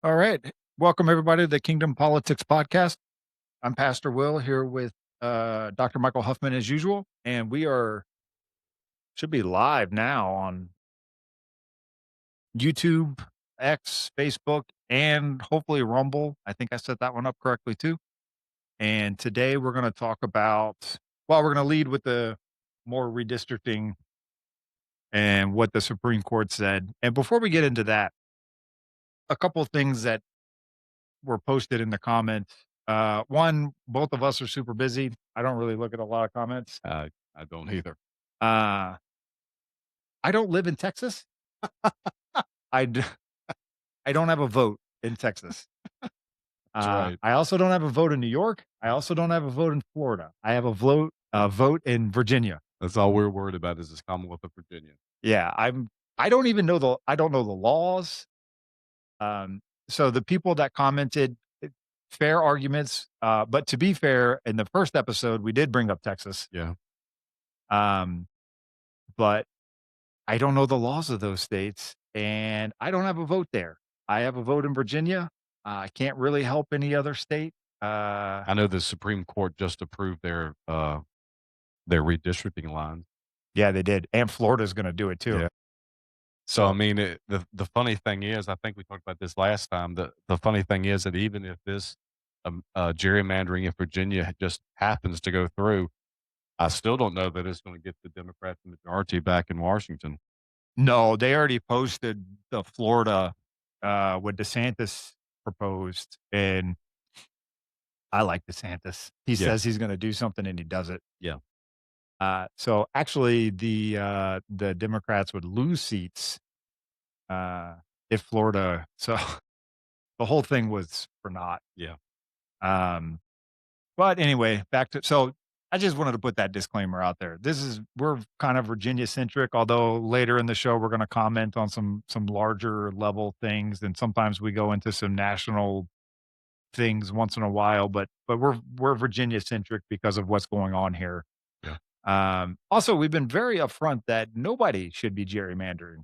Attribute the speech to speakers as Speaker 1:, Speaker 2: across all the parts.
Speaker 1: All right. Welcome, everybody, to the Kingdom Politics Podcast. I'm Pastor Will here with Dr. Michael Huffman, as usual. And should be live now on YouTube, X, Facebook, and hopefully Rumble. I think I set that one up correctly, too. And today we're going to talk about, we're going to lead with the more redistricting and what the Supreme Court said. And before we get into that, a couple of things that were posted in the comments. One, both of us are super busy. I don't really look at a lot of comments.
Speaker 2: I don't either.
Speaker 1: Uh, I don't live in Texas. I d- I don't have a vote in Texas.
Speaker 2: That's right.
Speaker 1: I also don't have a vote in New York. I also don't have a vote in Florida. I have a vote in Virginia.
Speaker 2: That's all we're worried about is this Commonwealth of Virginia.
Speaker 1: Yeah, I don't even know I don't know the laws. So the people that commented, fair arguments. But to be fair, in the first episode, we did bring up Texas.
Speaker 2: Yeah.
Speaker 1: Um, but I don't know the laws of those states, and I don't have a vote there. I have a vote in Virginia. I can't really help any other state.
Speaker 2: I know the Supreme Court just approved their redistricting lines.
Speaker 1: Yeah, they did, and Florida's gonna do it too.
Speaker 2: Yeah. So I mean, the funny thing is, I think we talked about this last time. The funny thing is that even if this gerrymandering in Virginia just happens to go through, I still don't know that it's going to get the Democrat majority back in Washington.
Speaker 1: No, they already posted the Florida, what DeSantis proposed, and I like DeSantis. He
Speaker 2: Yeah.
Speaker 1: says he's gonna do something, and he does it.
Speaker 2: Yeah.
Speaker 1: So actually, the Democrats would lose seats, uh, if Florida so the whole thing was for naught.
Speaker 2: Yeah.
Speaker 1: Um, but anyway, back to I just wanted to put that disclaimer out there. We're kind of Virginia centric, although later in the show we're going to comment on some larger level things, and sometimes we go into some national things once in a while. But we're Virginia centric because of what's going on here.
Speaker 2: Yeah.
Speaker 1: Also, we've been very upfront that nobody should be gerrymandering.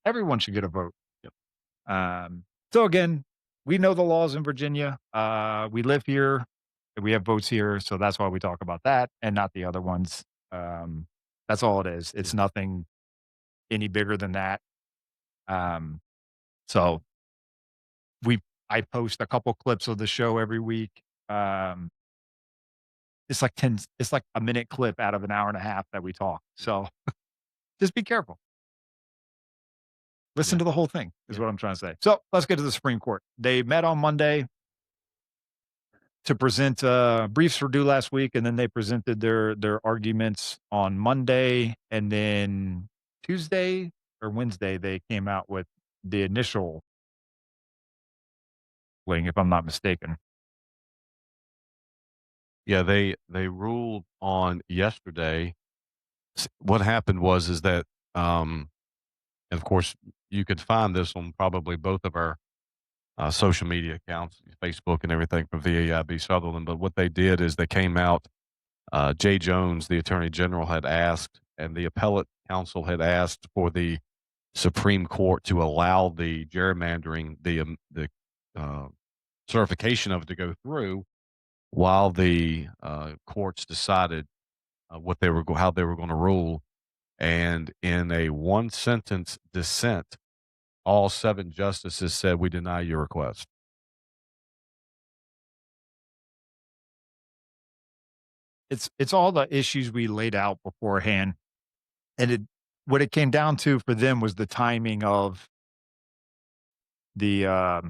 Speaker 1: Everyone should get a vote.
Speaker 2: Yep.
Speaker 1: So again, we know the laws in Virginia. We live here. We have votes here, so that's why we talk about that and not the other ones. That's all it is. It's nothing any bigger than that. Um, so we I post a couple clips of the show every week. Um, it's like a minute clip out of an hour and a half that we talk. So just be careful. Listen
Speaker 2: Yeah.
Speaker 1: to the whole thing is
Speaker 2: Yeah.
Speaker 1: what I'm trying to say. So let's get to the Supreme Court. They met on Monday to present, briefs were due last week, and then they presented their arguments on Monday, and then Tuesday or Wednesday, they came out with the initial ruling, if I'm not mistaken.
Speaker 2: Yeah, they ruled on yesterday. What happened was is that, and of course, you could find this on probably both of our social media accounts, Facebook and everything from VAIB Sutherland. But what they did is they came out. Jay Jones, the Attorney General, had asked, and the Appellate Counsel had asked for the Supreme Court to allow the gerrymandering, the certification of it to go through while the courts decided how they were going to rule. And in a one sentence dissent, all seven justices said, "We deny your request."
Speaker 1: It's all the issues we laid out beforehand, and what it came down to for them was the timing of the,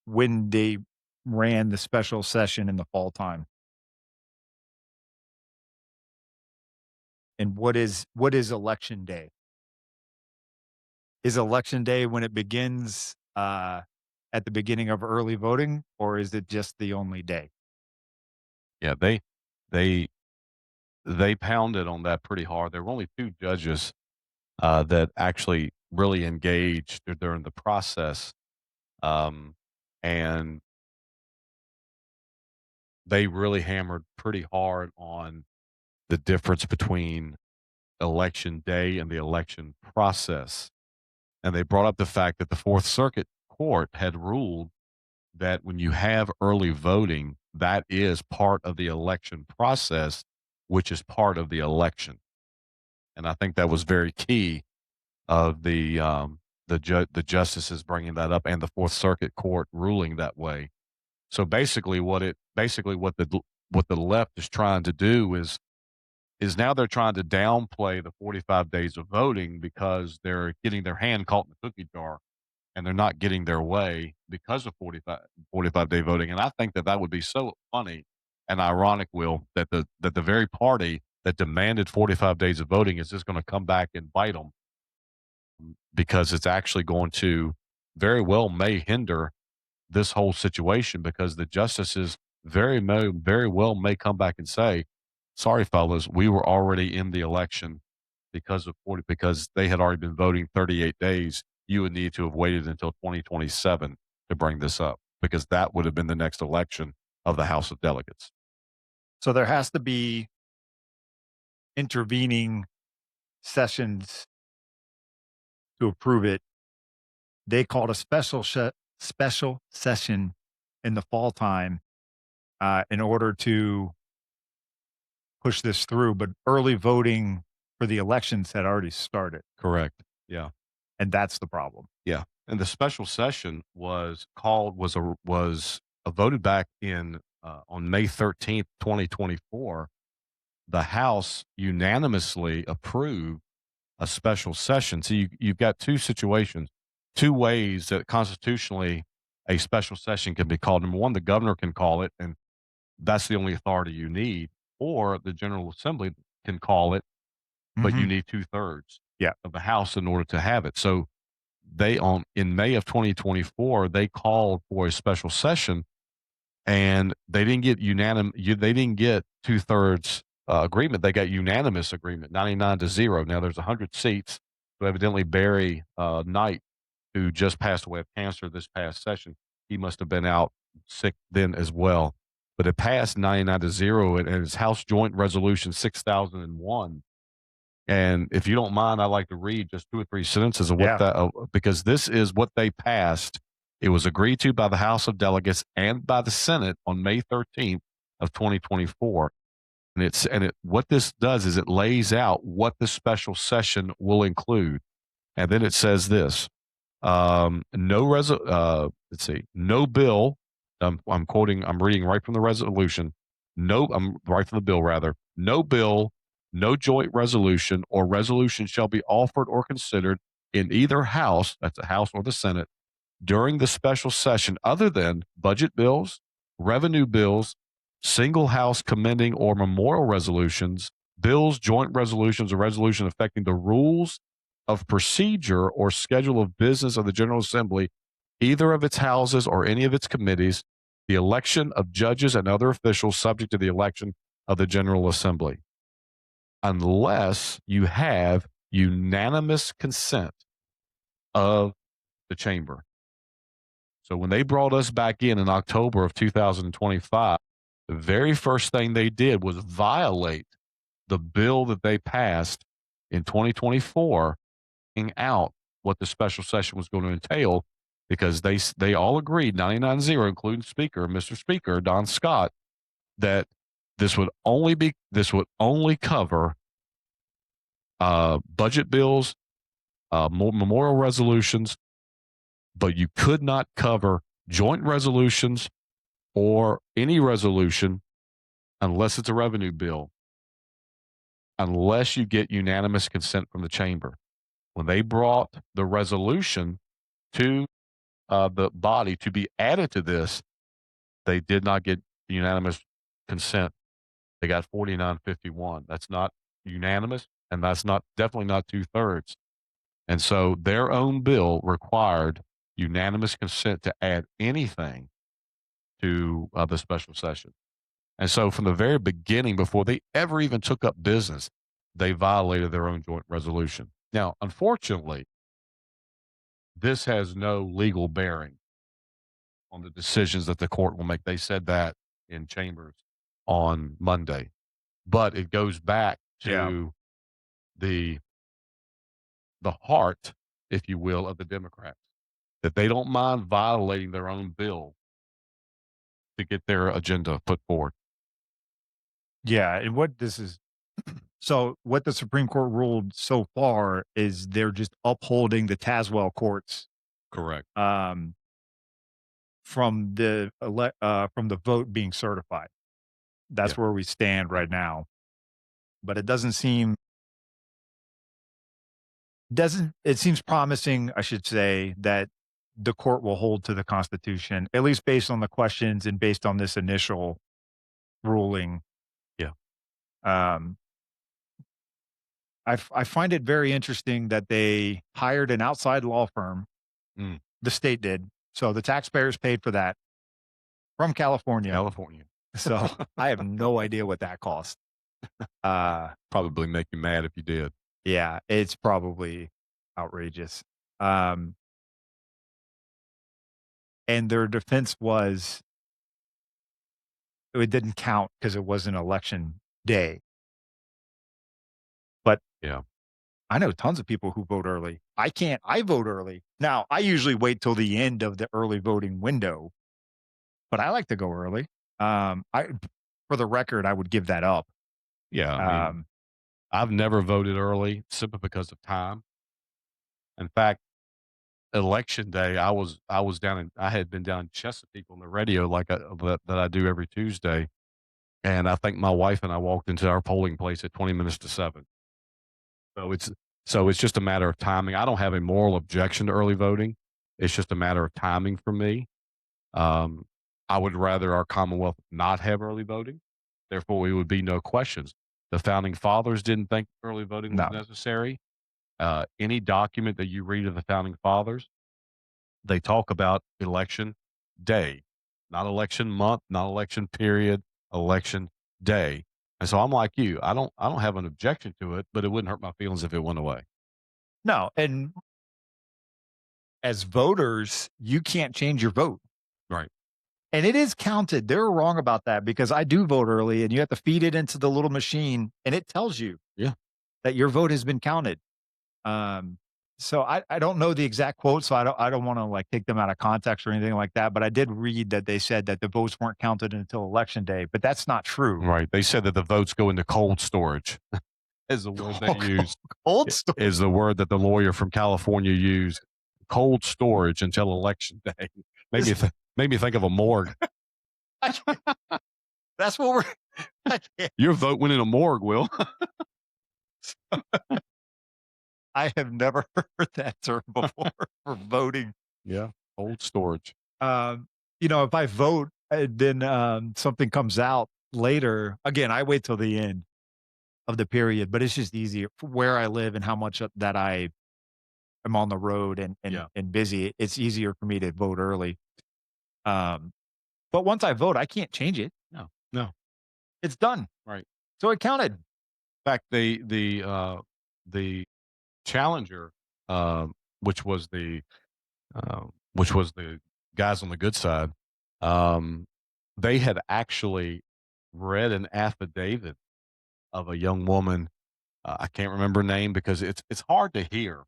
Speaker 1: when they ran the special session in the fall time. And what is election day? Is election day when it begins, at the beginning of early voting, or is it just the only day?
Speaker 2: Yeah, they they pounded on that pretty hard. There were only two judges that actually really engaged during the process, um, and they really hammered pretty hard on the difference between election day and the election process. And they brought up the fact that the Fourth Circuit court had ruled that when you have early voting, that is part of the election process, which is part of the election. And I think that was very key of the justices bringing that up and the Fourth Circuit Court ruling that way. So basically what the left is trying to do is now they're trying to downplay the 45 days of voting because they're getting their hand caught in the cookie jar and they're not getting their way because of 45-day voting. And I think that that would be so funny and ironic, Will, that the very party that demanded 45 days of voting is just going to come back and bite them because it's actually going to very well may hinder this whole situation because the justices very well may come back and say, "Sorry, fellas, we were already in the election because they had already been voting 38 days. You would need to have waited until 2027 to bring this up because that would have been the next election of the House of Delegates."
Speaker 1: So there has to be intervening sessions to approve it. They called a special session in the fall time, in order to push this through, but early voting for the elections had already started,
Speaker 2: Correct. Yeah.
Speaker 1: and that's the problem.
Speaker 2: Yeah. And the special session was voted back in on May 13th, 2024. The House unanimously approved a special session. So you've got two situations, two ways that constitutionally a special session can be called. Number one, the governor can call it, and that's the only authority you need, or the General Assembly can call it, but you
Speaker 1: Mhm.
Speaker 2: need 2/3
Speaker 1: Yeah.
Speaker 2: of the House in order to have it. So they on in May of 2024 they called for a special session and they didn't get they didn't get 2/3 agreement. They got unanimous agreement, 99-0. Now there's 100 seats. So evidently Barry Knight, who just passed away of cancer this past session, he must have been out sick then as well. But it passed 99-0 and it's House Joint Resolution 6001. And if you don't mind, I'd like to read just 2 or 3 sentences of what
Speaker 1: Yeah.
Speaker 2: that because this is what they passed. It was agreed to by the House of Delegates and by the Senate on May 13th of 2024. What this does is it lays out what the special session will include. And then it says this, let's see, no bill. I'm reading right from the resolution. No, I'm right from the bill rather. No bill, no joint resolution or resolution shall be offered or considered in either house, that's the House or the Senate, during the special session other than budget bills, revenue bills, single house commending or memorial resolutions, bills, joint resolutions, or resolution affecting the rules of procedure or schedule of business of the General Assembly, either of its houses or any of its committees, the election of judges and other officials subject to the election of the General Assembly, unless you have unanimous consent of the chamber. So when they brought us back in October of 2025, the very first thing they did was violate the bill that they passed in 2024, out what the special session was going to entail, because they all agreed 99-0, including Speaker, Mr. Speaker, Don Scott, that this would only cover budget bills, memorial resolutions, but you could not cover joint resolutions or any resolution unless it's a revenue bill, unless you get unanimous consent from the chamber. When they brought the resolution to the body to be added to this, they did not get unanimous consent. They got 49-51. That's not unanimous, and that's not definitely not 2/3. And so their own bill required unanimous consent to add anything to the special session. And so from the very beginning, before they ever even took up business, they violated their own joint resolution. Now, unfortunately, this has no legal bearing on the decisions that the court will make. They said that in chambers on Monday, but it goes back
Speaker 1: Yeah.
Speaker 2: to the the heart, if you will, of the Democrats. that they don't mind violating their own bill to get their agenda put forward.
Speaker 1: Yeah, and what this is so what the Supreme Court ruled so far is they're just upholding the Tazewell courts,
Speaker 2: Correct.
Speaker 1: um, from the vote being certified.
Speaker 2: Yeah.
Speaker 1: That's where we stand right now. But it doesn't it seems promising, I should say, that the court will hold to the Constitution, at least based on the questions and based on this initial ruling.
Speaker 2: Yeah.
Speaker 1: Um, I find it very interesting that they hired an outside law firm.
Speaker 2: Mm,
Speaker 1: The state did. So the taxpayers paid for that from California.
Speaker 2: California.
Speaker 1: So I have no idea what that cost. Uh,
Speaker 2: Probably make you mad if you did.
Speaker 1: yeah, it's probably outrageous. Um, and their defense was it didn't count because it wasn't election day. But
Speaker 2: Yeah.
Speaker 1: I know tons of people who vote early. I vote early. Now, I usually wait till the end of the early voting window, but I like to go early. I for the record, I would give that up.
Speaker 2: Yeah. I mean,
Speaker 1: Um,
Speaker 2: I've never voted early simply because of time. In fact, election day, I had been down in Chesapeake on the radio that I do every Tuesday, and I think my wife and I walked into our polling place at 20 minutes to 7. So it's just a matter of timing. I don't have a moral objection to early voting. It's just a matter of timing for me. Um, I would rather our Commonwealth not have early voting. Therefore, we would be no questions. The founding fathers didn't think early voting was
Speaker 1: no,
Speaker 2: necessary. Any document that you read of the founding fathers, they talk about election day, not election month, not election period, election day. And so I'm like you. I don't have an objection to it, but it wouldn't hurt my feelings if it went away.
Speaker 1: no. And as voters, you can't change your vote.
Speaker 2: Right.
Speaker 1: And it is counted. They're wrong about that because I do vote early and you have to feed it into the little machine and it tells you
Speaker 2: Yeah.
Speaker 1: that your vote has been counted. Um, so I don't know the exact quote, so I don't want to like take them out of context or anything like that. But I did read that they said that the votes weren't counted until election day, but that's not true.
Speaker 2: Right. They said that the votes go into cold storage is the word they used.
Speaker 1: Old story.
Speaker 2: Is the word that the lawyer from California used. Cold storage until election day. Made me
Speaker 1: This,
Speaker 2: th- made me think of a morgue.
Speaker 1: that's what we're. I can't-
Speaker 2: Your vote went in a morgue, Will.
Speaker 1: I have never heard that term before for voting.
Speaker 2: Yeah. Cold storage.
Speaker 1: Um, if I vote, then something comes out later. Again, I wait till the end of the period, but it's just easier for where I live and how much that I am on the road and
Speaker 2: Yeah.
Speaker 1: and busy. It's easier for me to vote early. Um, but once I vote, I can't change it.
Speaker 2: No. No.
Speaker 1: It's done.
Speaker 2: Right.
Speaker 1: So it counted.
Speaker 2: In fact, the challenger, which was the guys on the good side, um, they had actually read an affidavit of a young woman. I can't remember her name because it's hard to hear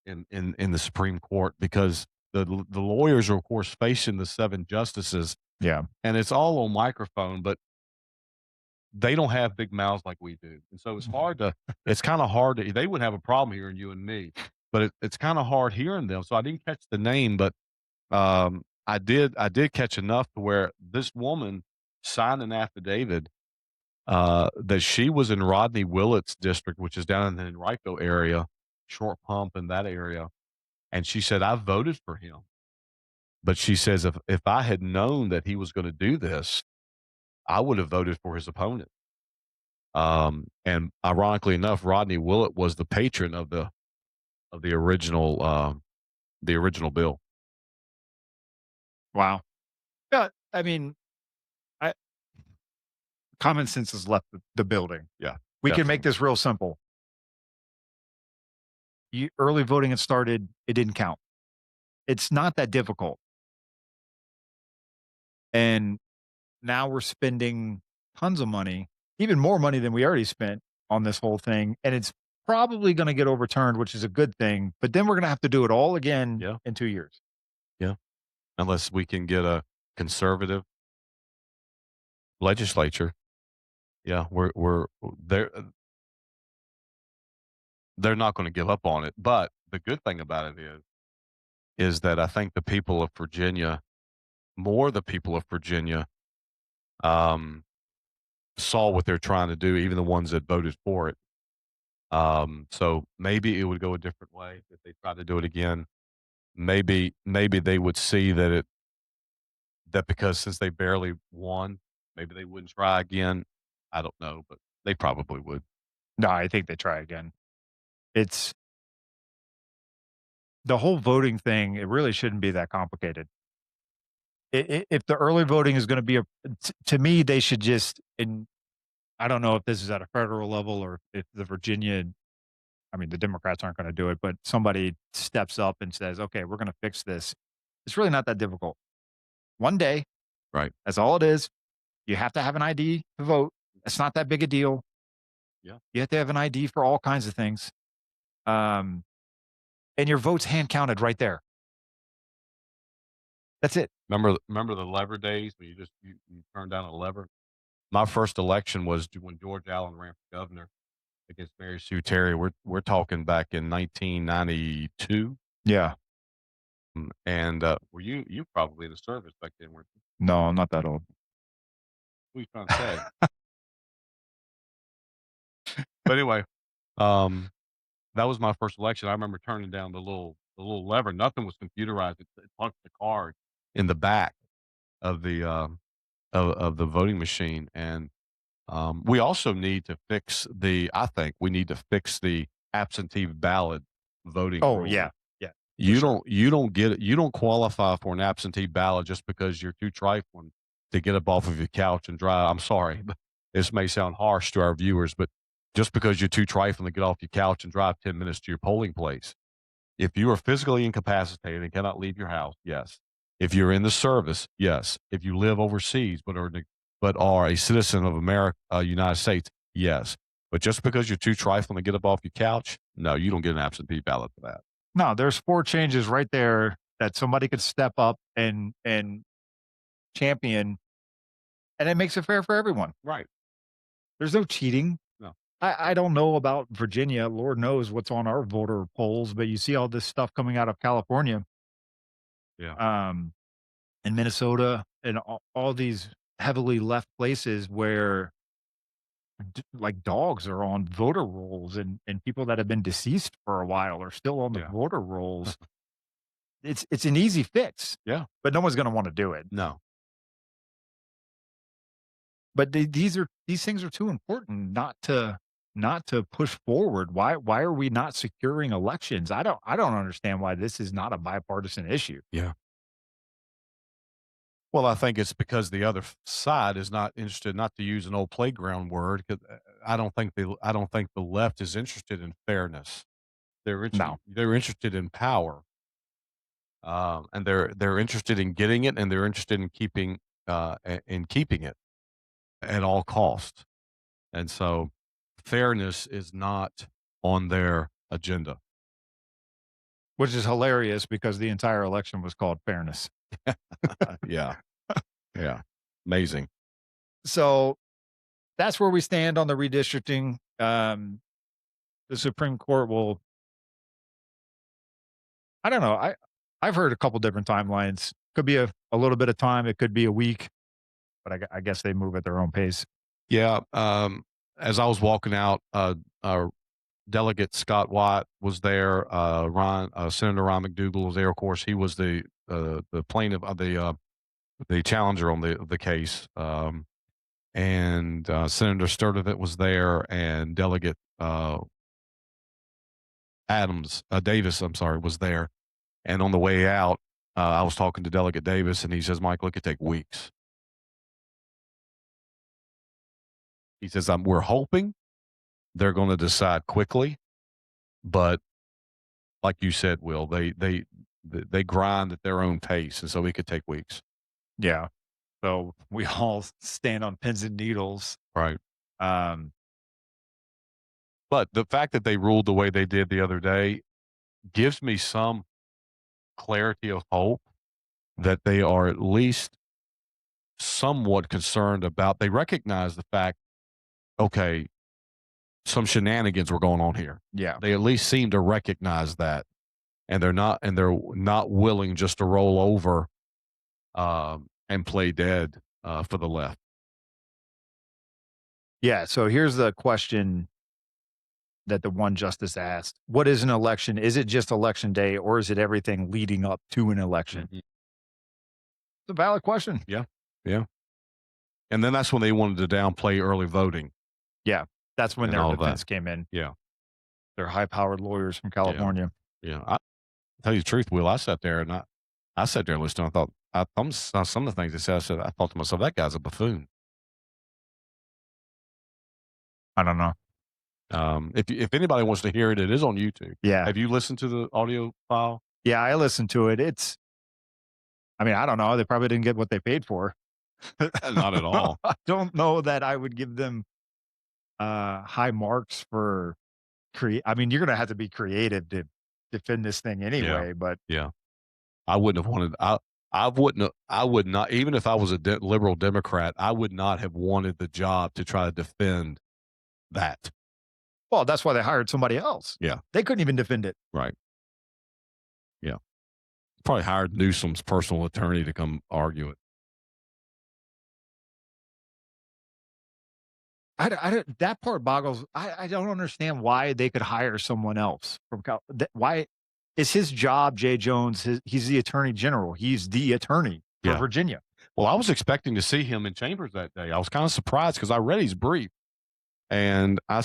Speaker 2: in the Supreme Court because the lawyers are of course facing the 7 justices,
Speaker 1: Yeah.
Speaker 2: and it's all on microphone, but they don't have big mouths like we do, and so it's kinda hard to they wouldn't have a problem hearing you and me, but it's kinda hard hearing them, so I didn't catch the name, but, I did catch enough to where this woman signed an affidavit, that she was in Rodney Willett's district, which is down in the Enrico area, Short Pump in that area, and she said, "I voted for him," but she says, "If I had known that he was gonna do this, I would have voted for his opponent." And ironically enough, Rodney Willett was the patron of the original bill.
Speaker 1: Wow. Yeah. I mean, I, common sense has left the building.
Speaker 2: Yeah,
Speaker 1: We can make
Speaker 2: definitely.
Speaker 1: this real simple. Early voting had started. It didn't count. It's not that difficult. And now we're spending tons of money, even more money than we already spent on this whole thing. And it's probably going to get overturned, which is a good thing. But then we're going to have to do it all again
Speaker 2: Yeah,
Speaker 1: in 2 years.
Speaker 2: unless we can get a conservative legislature. Yeah, we're they're not going to give up on it. But the good thing about it is that I think the people of Virginia, more the people of Virginia, um, saw what they're trying to do, even the ones that voted for it. So maybe it would go a different way if they tried to do it again. Maybe they would see that because since they barely won, maybe they wouldn't try again. I don't know, but they probably would.
Speaker 1: No, I think they try again. It's the whole voting thing, it really shouldn't be that complicated. If the early voting is gonna be a to me, they should just and I don't know if this is at a federal level or if the Virginia I mean, the Democrats aren't gonna do it, but somebody steps up and says, "Okay, we're gonna fix this." It's really not that difficult. One day,
Speaker 2: Right.
Speaker 1: that's all it is. You have to have an ID to vote. It's not that big a deal.
Speaker 2: Yeah.
Speaker 1: You have to have an ID for all kinds of things. Um, and your vote's hand counted right there. That's it.
Speaker 2: Remember the lever days when you turn down a lever? My first election was when George Allen ran for governor against Mary Sue Terry. We're talking back in 1992.
Speaker 1: Yeah.
Speaker 2: And were you probably in the service back then, weren't you?
Speaker 1: No, I'm not that old.
Speaker 2: What are you trying to say? But anyway, um, that was my first election. I remember turning down the little lever. Nothing was computerized. It punched the card in the back of the voting machine. And we also need to fix the. I think we need to fix the absentee ballot voting
Speaker 1: Oh,
Speaker 2: rule.
Speaker 1: yeah. Yeah, for
Speaker 2: You
Speaker 1: sure.
Speaker 2: don't you don't get it. You don't qualify for an absentee ballot just because you're too trifling to get up off of your couch and drive. I'm sorry, but this may sound harsh to our viewers, but just because you're too trifling to get off your couch and drive 10 minutes to your polling place. If you are physically incapacitated and cannot leave your house, yes. If you're in the service, yes. If you live overseas but are a citizen of America, United States, yes. But just because you're too trifling to get up off your couch, no, you don't get an absentee ballot for that.
Speaker 1: No, there's 4 changes right there that somebody could step up and champion, and it makes it fair for everyone.
Speaker 2: Right.
Speaker 1: There's no cheating.
Speaker 2: No.
Speaker 1: I don't know about Virginia. Lord knows what's on our voter polls, but you see all this stuff coming out of California,
Speaker 2: Yeah.
Speaker 1: um, and Minnesota, and all these heavily left places where like dogs are on voter rolls, and people that have been deceased for a while are still on the
Speaker 2: Yeah.
Speaker 1: voter rolls. It's an easy fix,
Speaker 2: Yeah.
Speaker 1: but no one's going to want to do it.
Speaker 2: No.
Speaker 1: But these things are too important not to push forward. Why are we not securing elections? I don't understand why this is not a bipartisan issue.
Speaker 2: Yeah. Well, I think it's because the other side is not interested, not to use an old playground word, 'cause, I don't think the left is interested in fairness.
Speaker 1: No.
Speaker 2: They're interested in power, and they're interested in getting it, and they're interested in keeping it at all costs. And so, fairness is not on their agenda.
Speaker 1: Which is hilarious because the entire election was called fairness.
Speaker 2: Yeah, yeah, amazing.
Speaker 1: So that's where we stand on the redistricting. The Supreme Court will I don't know. I've heard a couple different timelines. Could be a little bit of time. It could be a week, but I guess they move at their own pace.
Speaker 2: Yeah, as I was walking out, Delegate Scott Watt was there. Senator Ron McDougal was there. Of course, he was the plaintiff of the challenger on the case. And Senator Sturdivant was there, and Delegate Davis, I'm sorry, was there. And on the way out, I was talking to Delegate Davis, and he says, "Michael, it could take weeks." He says, "We're hoping they're going to decide quickly, but like you said, Will, they grind at their own pace, and so it could take weeks."
Speaker 1: Yeah. So we all stand on pins and needles.
Speaker 2: Right.
Speaker 1: Um,
Speaker 2: But the fact that they ruled the way they did the other day gives me some clarity of hope that they are at least somewhat concerned about. They recognize the fact, okay, some shenanigans were going on here.
Speaker 1: Yeah.
Speaker 2: They at least seem to recognize that, and they're not willing just to roll over and play dead for the left.
Speaker 1: Yeah. So here's the question that the one justice asked: what is an election? Is it just election day, or is it everything leading up to an election?
Speaker 2: Mhm.
Speaker 1: It's a valid question.
Speaker 2: Yeah, yeah. And then that's when they wanted to downplay early voting
Speaker 1: Yeah. That's when
Speaker 2: and
Speaker 1: their
Speaker 2: all of that.
Speaker 1: defense came in.
Speaker 2: Yeah,
Speaker 1: They're high powered lawyers from
Speaker 2: yeah,
Speaker 1: California.
Speaker 2: yeah. Tell you the truth, Will, I sat there and listened. Some of the things they said. I thought to myself, that guy's a buffoon.
Speaker 1: I don't know.
Speaker 2: If anybody wants to hear it, it is on YouTube.
Speaker 1: Yeah.
Speaker 2: Have you listened to the audio file?
Speaker 1: Yeah. I listened to it. I mean, I don't know. They probably didn't get what they paid for.
Speaker 2: Not at all.
Speaker 1: I don't know that I would give them high marks for I mean, you're gonna have to be creative to defend this thing
Speaker 2: Yeah,
Speaker 1: anyway, but
Speaker 2: yeah. I wouldn't have wanted. I wouldn't. I would not. Even if I was a liberal Democrat, I would not have wanted the job to try to defend that.
Speaker 1: well, that's why they hired somebody else.
Speaker 2: Yeah.
Speaker 1: They couldn't even defend it.
Speaker 2: Right. Yeah. Probably hired Newsom's personal attorney to come argue it.
Speaker 1: That part boggles. I don't understand why they could hire someone else from why is his job, Jay Jones, he's the attorney general. He's the attorney for
Speaker 2: Yeah.
Speaker 1: Virginia.
Speaker 2: Well, I was expecting to see him in chambers that day. I was kind of surprised because I read his brief, and I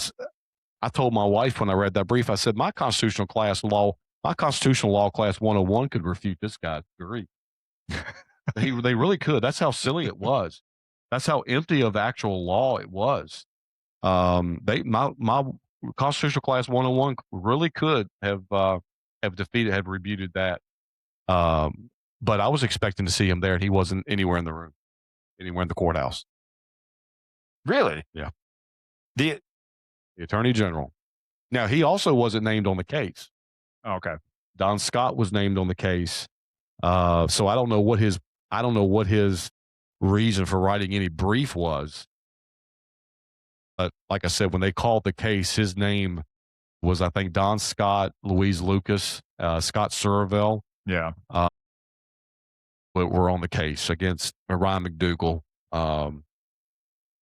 Speaker 2: told my wife when I read that brief, I said, my constitutional law class 101 could refute this guy's degree. They really could. That's how silly it was. That's how empty of actual law it was. My constitutional class 101 really could have rebuted that. But I was expecting to see him there, and he wasn't anywhere in the room, anywhere in the courthouse.
Speaker 1: Really?
Speaker 2: Yeah,
Speaker 1: The
Speaker 2: the attorney general. Now he also wasn't named on the case.
Speaker 1: okay.
Speaker 2: Don Scott was named on the case. So I don't know what his reason for writing any brief was. But like I said, when they called the case, his name was, I think, Don Scott, Louise Lucas, Scott Surville,
Speaker 1: Yeah.
Speaker 2: were on the case against Ryan McDougal,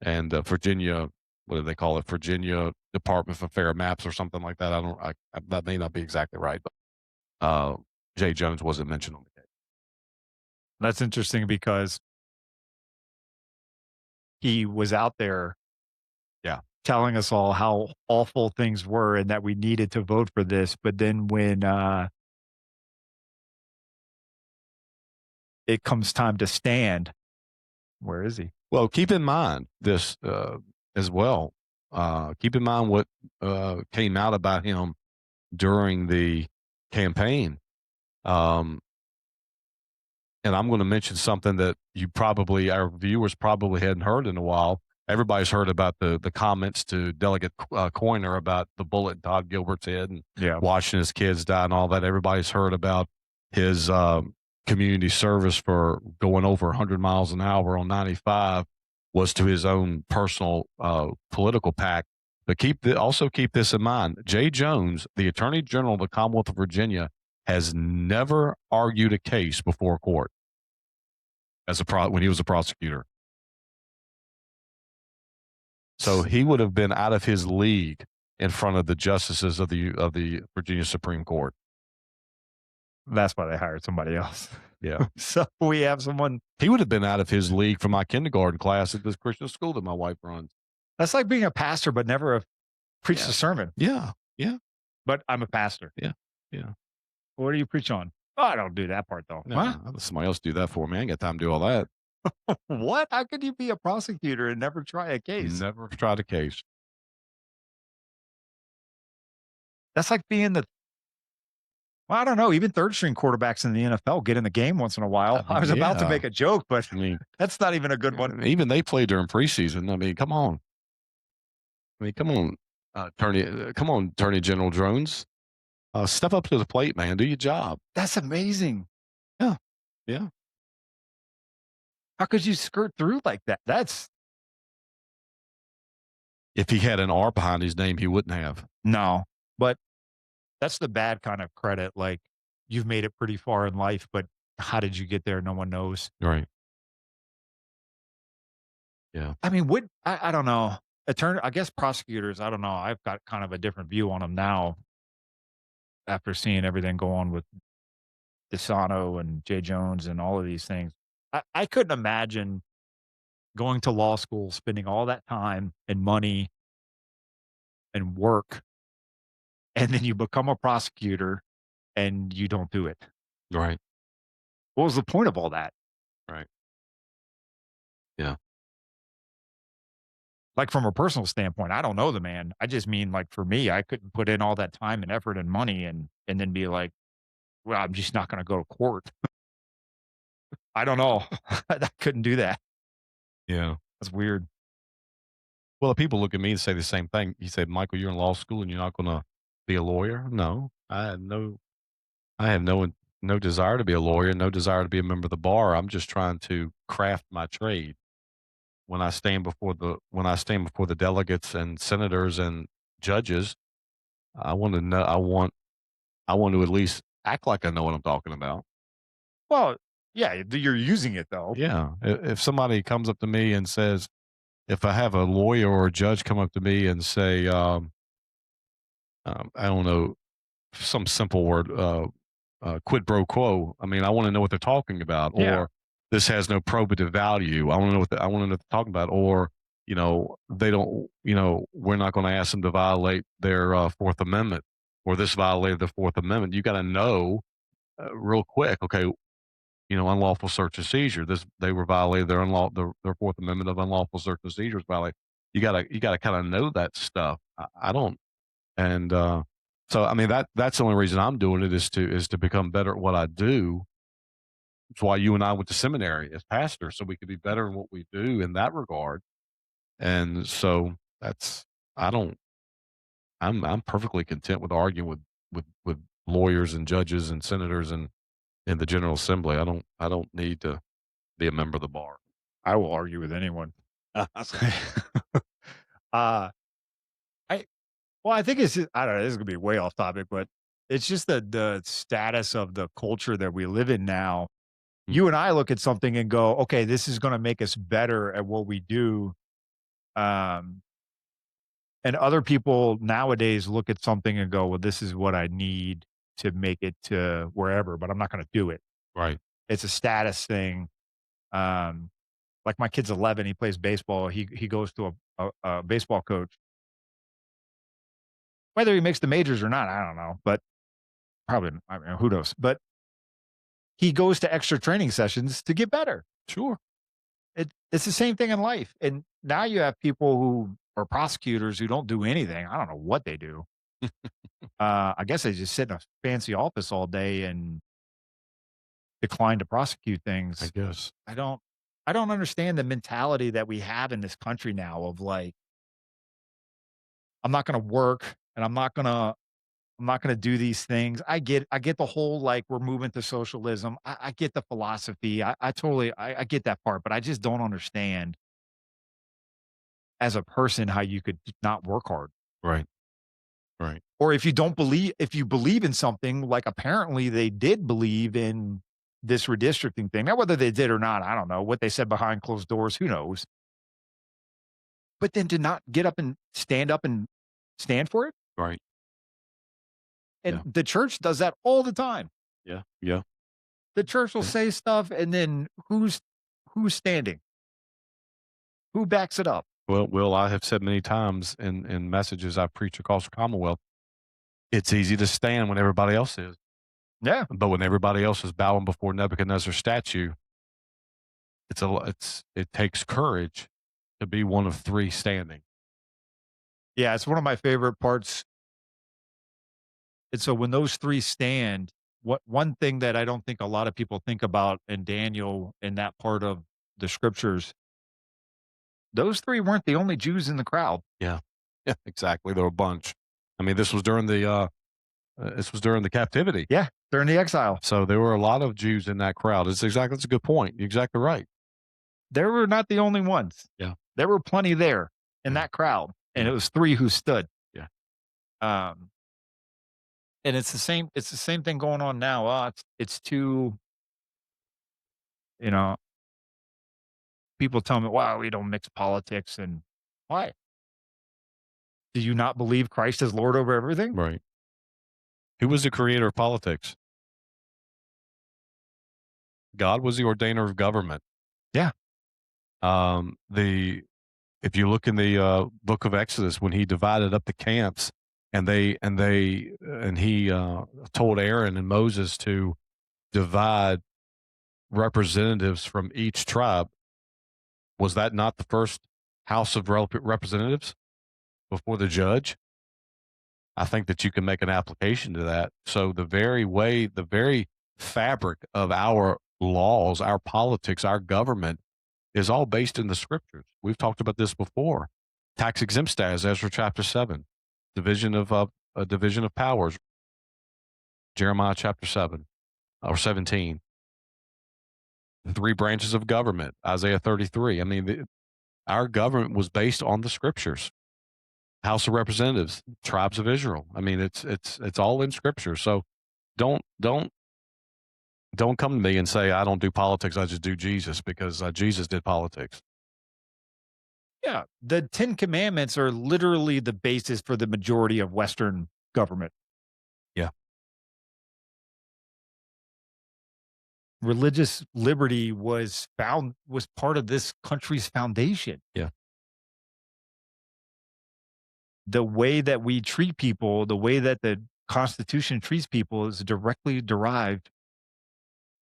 Speaker 2: and Virginia. What do they call it? Virginia Department of Fair Maps or something like that. I don't. That may not be exactly right, but Jay Jones wasn't mentioned on the case.
Speaker 1: That's interesting because he was out there
Speaker 2: Yeah.
Speaker 1: telling us all how awful things were and that we needed to vote for this. But then when it comes time to stand, where is he?
Speaker 2: Well, keep in mind this as well. Keep in mind what came out about him during the campaign. Um, and I'm going to mention something that our viewers probably hadn't heard in a while. Everybody's heard about the comments to Delegate Coiner about the bullet in Todd Gilbert's head and
Speaker 1: Yeah.
Speaker 2: watching his kids die and all that. Everybody's heard about his community service for going over 100 miles an hour on 95 was to his own personal political pack. But also keep this in mind. Jay Jones, the Attorney General of the Commonwealth of Virginia, has never argued a case before court when he was a prosecutor. So he would have been out of his league in front of the justices of the Virginia Supreme Court.
Speaker 1: That's why they hired somebody else.
Speaker 2: Yeah.
Speaker 1: So we have someone
Speaker 2: He would have been out of his league from my kindergarten class at this Christian school that my wife runs.
Speaker 1: that's like being a pastor, but never have preached
Speaker 2: Yeah.
Speaker 1: a sermon.
Speaker 2: Yeah. Yeah.
Speaker 1: But I'm a pastor.
Speaker 2: Yeah. Yeah.
Speaker 1: What do you preach on? Oh, I don't do that part though.
Speaker 2: No,
Speaker 1: Huh?
Speaker 2: I'll let somebody else do that for me. I ain't got time to do all that.
Speaker 1: What? How could you be a prosecutor and never try a case?
Speaker 2: Never tried a case.
Speaker 1: That's like being well, I don't know. Even third string quarterbacks in the NFL get in the game once in a while.
Speaker 2: I
Speaker 1: I was
Speaker 2: mean,
Speaker 1: about to
Speaker 2: yeah.
Speaker 1: make a joke, but
Speaker 2: I mean,
Speaker 1: that's not even a good one.
Speaker 2: even they play during preseason. I mean, come on. I mean, come on, Attorney General Jones. Step up to the plate, man. Do your job.
Speaker 1: That's amazing.
Speaker 2: Yeah. Yeah.
Speaker 1: How could you skirt through like that? That's
Speaker 2: If he had an R behind his name, he wouldn't have.
Speaker 1: no, but that's the bad kind of credit, like, you've made it pretty far in life, but how did you get there? No one knows.
Speaker 2: Right. Yeah.
Speaker 1: I mean, would I don't know. Attorney I guess prosecutors, I don't know, I've got kind of a different view on them now after seeing everything go on with DeSano and Jay Jones and all of these things. I couldn't imagine going to law school, spending all that time and money and work, and then you become a prosecutor and you don't do it.
Speaker 2: Right.
Speaker 1: What was the point of all that?
Speaker 2: Right. Yeah.
Speaker 1: Like, from a personal standpoint, I don't know the man. I just mean, like, for me, I couldn't put in all that time and effort and money and then be like, "Well, I'm just not gonna go to court." I don't know. I couldn't do that.
Speaker 2: Yeah.
Speaker 1: That's weird.
Speaker 2: Well, people look at me and say the same thing. He said, "Michael, you're in law school and you're not gonna be a lawyer?" No. I have no desire to be a lawyer, no desire to be a member of the bar. I'm just trying to craft my trade. When I stand before the delegates and senators and judges, I want to know I want to at least act like I know what I'm talking about.
Speaker 1: Well, yeah, you're using it, though.
Speaker 2: Yeah. If somebody comes up to me and says, if I have a lawyer or a judge come up to me and say, I don't know, some simple word, quid pro quo. I mean, I want to know what they're talking about,
Speaker 1: Yeah.
Speaker 2: or this has no probative value. I want to know I want to know what they're talking about, or they don't. We're not going to ask them to violate their Fourth Amendment, or this violated the Fourth Amendment. You got to know real quick. Okay, unlawful search and seizure. They were violated their Fourth Amendment of unlawful search and seizures violate. You gotta kind of know that stuff. I don't, and so I mean that's the only reason I'm doing it is to become better at what I do. It's why you and I went to seminary as pastors, so we could be better in what we do in that regard. And so that's I don't I'm perfectly content with arguing with lawyers and judges and senators and in the General Assembly. I don't need to be a member of the bar.
Speaker 1: I will argue with anyone. Uh, I well, I think it's just I don't know, this is gonna be way off topic, but it's just the status of the culture that we live in now.
Speaker 2: Mm,
Speaker 1: You and I look at something and go, "Okay, this is gonna make us better at what we do." Um, and other people nowadays look at something and go, "Well, this is what I need to make it to wherever, but I'm not gonna do it."
Speaker 2: right.
Speaker 1: It's a status thing. Um, like my kid's 11, he plays baseball. He goes to a baseball coach. Whether he makes the majors or not, I don't know, but probably I mean, who knows? But he goes to extra training sessions to get better.
Speaker 2: Sure.
Speaker 1: It's the same thing in life. And now you have people who are prosecutors who don't do anything. I don't know what they do. I guess they just sit in a fancy office all day and decline to prosecute
Speaker 2: I
Speaker 1: things.
Speaker 2: guess.
Speaker 1: I don't I don't understand the mentality that we have in this country now of like, I'm not gonna work and I'm not gonna do these things. I get the whole, like, we're moving to socialism. I get the philosophy. I totally I get that part, but I just don't understand as a person how you could not work hard.
Speaker 2: Right. Right.
Speaker 1: Or if you believe in something, like, apparently they did believe in this redistricting thing. Now whether they did or not, I don't know. What they said behind closed doors, who knows? But then to not get up and stand for it?
Speaker 2: Right.
Speaker 1: And
Speaker 2: Yeah.
Speaker 1: the church does that all the time.
Speaker 2: Yeah. Yeah.
Speaker 1: The church will
Speaker 2: Yeah.
Speaker 1: say stuff, and then who's standing? Who backs it up?
Speaker 2: Well, I have said many times in messages I preach across the Commonwealth, it's easy to stand when everybody else is.
Speaker 1: Yeah.
Speaker 2: But when everybody else is bowing before Nebuchadnezzar's statue, it takes courage to be one of three standing.
Speaker 1: Yeah, it's one of my favorite parts. And so when those 3 stand, what one thing that I don't think a lot of people think about in Daniel in that part of the scriptures, those 3 weren't the only Jews in the crowd.
Speaker 2: Yeah. Yeah, exactly. There were a bunch. I mean, this was during the captivity.
Speaker 1: Yeah, during the exile.
Speaker 2: So there were a lot of Jews in that crowd. That's a good point. You're exactly right.
Speaker 1: There were not the only ones.
Speaker 2: Yeah,
Speaker 1: There were plenty there in
Speaker 2: yeah,
Speaker 1: that crowd, and
Speaker 2: yeah,
Speaker 1: it was 3 who stood.
Speaker 2: yeah,
Speaker 1: Um, and it's the same thing going on now. It's too, you know, people tell me, "Wow, we don't mix politics," and why? Do you not believe Christ is Lord over everything?
Speaker 2: right. Who was the creator of politics? God was the ordainer of government.
Speaker 1: Yeah.
Speaker 2: The if you look in the book of Exodus, when he divided up the camps, and he told Aaron and Moses to divide representatives from each tribe, was that not the first House of Representatives before the judge? I think that you can make an application to that. So the very fabric of our laws, our politics, our government is all based in the scriptures. We've talked about this before. Tax exempt status, Ezra chapter 7, division of a division of powers, Jeremiah chapter 7 or 17, three branches of government, Isaiah 33. I mean, our government was based on the scriptures. House of Representatives, tribes of Israel. I mean, it's all in scripture. So don't don't don't come to me and say I don't do politics. I just do Jesus because Jesus did politics.
Speaker 1: Yeah. The 10 commandments are literally the basis for the majority of Western government.
Speaker 2: Yeah,
Speaker 1: Religious liberty was part of this country's foundation.
Speaker 2: yeah,
Speaker 1: The way that we treat people, the way that the Constitution treats people is directly derived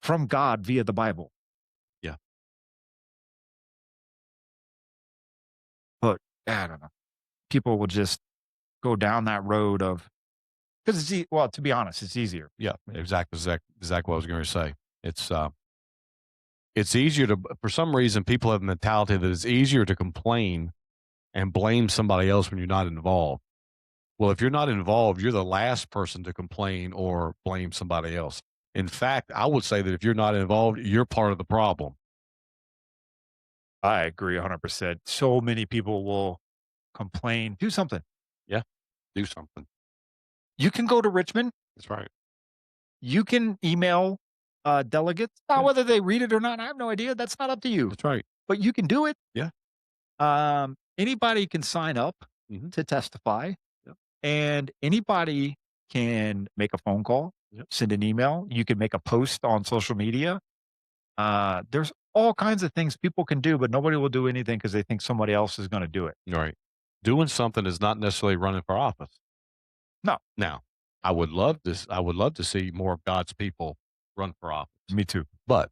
Speaker 1: from God via the Bible.
Speaker 2: yeah.
Speaker 1: But I don't know. People will just go down that road of because well, to be honest, it's easier.
Speaker 2: Yeah, exactly what I was going to say. It's uh, it's easier to for some reason people have a mentality that it's easier to complain and blame somebody else when you're not involved. Well, if you're not involved, you're the last person to complain or blame somebody else. In fact, I would say that if you're not involved, you're part of the problem.
Speaker 1: I agree 100%. So many people will complain. Do something.
Speaker 2: Yeah, do something.
Speaker 1: You can go to Richmond.
Speaker 2: That's right.
Speaker 1: You can email delegates. Now,
Speaker 2: Yeah,
Speaker 1: whether they read it or not, I have no idea. That's not up to you.
Speaker 2: that's right.
Speaker 1: But you can do it.
Speaker 2: Yeah.
Speaker 1: Anybody can sign up
Speaker 2: Hmm.
Speaker 1: to testify,
Speaker 2: Yep.
Speaker 1: and anybody can make a phone call,
Speaker 2: Yep.
Speaker 1: send an email. You can make a post on social media. There's all kinds of things people can do, but nobody will do anything because they think somebody else is going to do it.
Speaker 2: Right. Doing something is not necessarily running for office.
Speaker 1: No,
Speaker 2: Now, I would love to see more of God's people run for office.
Speaker 1: me too.
Speaker 2: But